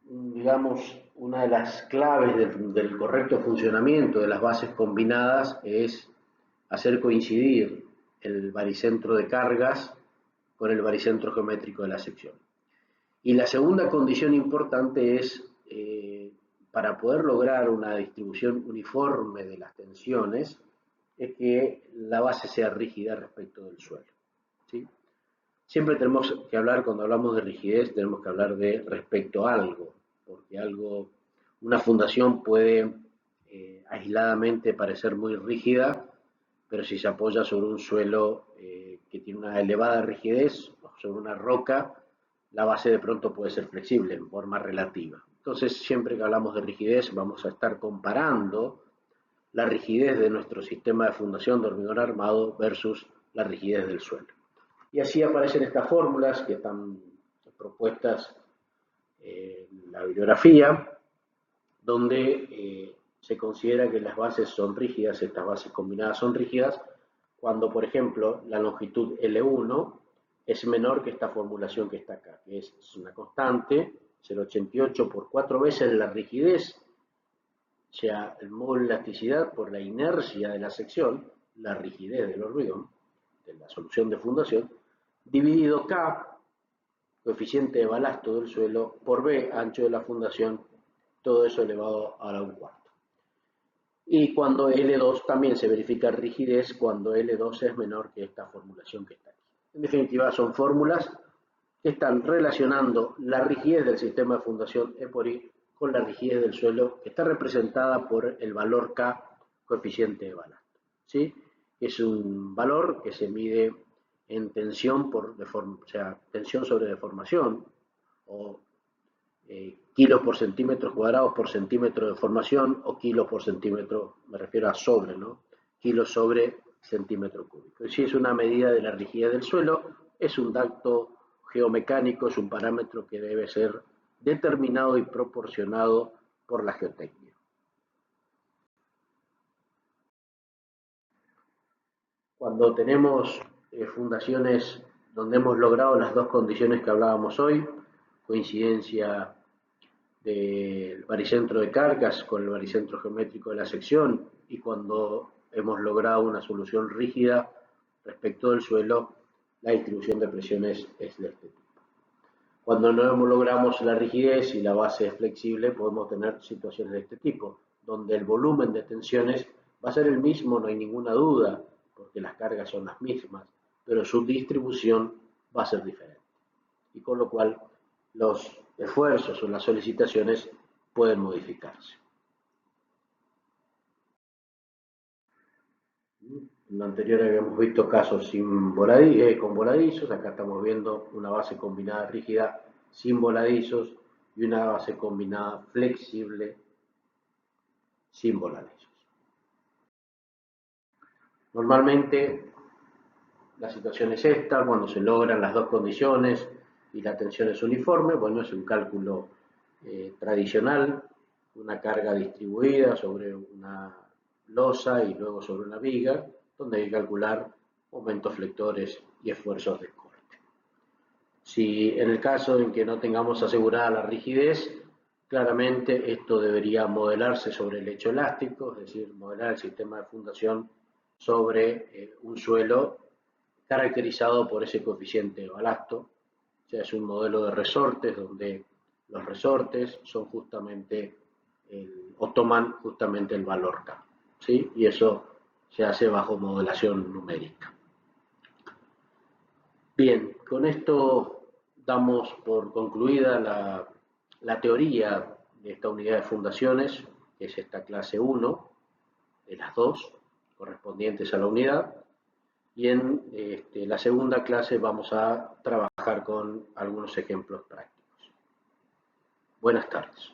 [SPEAKER 1] digamos, una de las claves del correcto funcionamiento de las bases combinadas es hacer coincidir el baricentro de cargas con el baricentro geométrico de la sección. Y la segunda condición importante es, para poder lograr una distribución uniforme de las tensiones, es que la base sea rígida respecto del suelo, ¿sí? Siempre tenemos que hablar, cuando hablamos de rigidez, tenemos que hablar de respecto a algo, porque una fundación puede aisladamente parecer muy rígida, pero si se apoya sobre un suelo que tiene una elevada rigidez, o sobre una roca, la base de pronto puede ser flexible en forma relativa. Entonces, siempre que hablamos de rigidez, vamos a estar comparando la rigidez de nuestro sistema de fundación de hormigón armado versus la rigidez del suelo. Y así aparecen estas fórmulas que están propuestas en la bibliografía, donde se considera que las bases son rígidas, estas bases combinadas son rígidas, cuando, por ejemplo, la longitud L1 es menor que esta formulación que está acá, que es una constante, 0,88 por 4 veces la rigidez, o sea, el módulo de elasticidad por la inercia de la sección, la rigidez del hormigón, de la solución de fundación, dividido K, coeficiente de balasto del suelo, por B, ancho de la fundación, todo eso elevado a la 1/4. Y cuando L2 también se verifica rigidez cuando L2 es menor que esta formulación que está aquí. En definitiva, son fórmulas que están relacionando la rigidez del sistema de fundación E por I con la rigidez del suelo, que está representada por el valor K, coeficiente de balasto, ¿sí? Es un valor que se mide en tensión o sea, tensión sobre deformación, o kilos por centímetros cuadrados por centímetro de formación, o kilos por centímetro, me refiero a sobre, ¿no? Kilos sobre centímetro cúbico. Si es una medida de la rigidez del suelo, es un dato geomecánico, es un parámetro que debe ser determinado y proporcionado por la geotecnia. Cuando tenemos fundaciones donde hemos logrado las dos condiciones que hablábamos hoy, coincidencia del baricentro de cargas con el baricentro geométrico de la sección, y cuando hemos logrado una solución rígida respecto del suelo, la distribución de presiones es de este tipo. Cuando no logramos la rigidez y la base es flexible, podemos tener situaciones de este tipo, donde el volumen de tensiones va a ser el mismo, no hay ninguna duda, porque las cargas son las mismas, pero su distribución va a ser diferente. Y con lo cual los esfuerzos o las solicitaciones pueden modificarse. En lo anterior habíamos visto casos con voladizos, acá estamos viendo una base combinada rígida sin voladizos y una base combinada flexible sin voladizos. Normalmente la situación es esta, cuando se logran las dos condiciones y la tensión es uniforme, bueno, es un cálculo tradicional, una carga distribuida sobre una losa y luego sobre una viga, donde hay que calcular momentos flectores y esfuerzos de corte. Si en el caso en que no tengamos asegurada la rigidez, claramente esto debería modelarse sobre el lecho elástico, es decir, modelar el sistema de fundación sobre un suelo caracterizado por ese coeficiente de balasto. O sea, es un modelo de resortes donde los resortes son justamente o toman justamente el valor K, ¿sí? Y eso se hace bajo modelación numérica. Bien, con esto damos por concluida la teoría de esta unidad de fundaciones, que es esta clase 1, de las dos correspondientes a la unidad, y en la segunda clase vamos a trabajar con algunos ejemplos prácticos. Buenas tardes.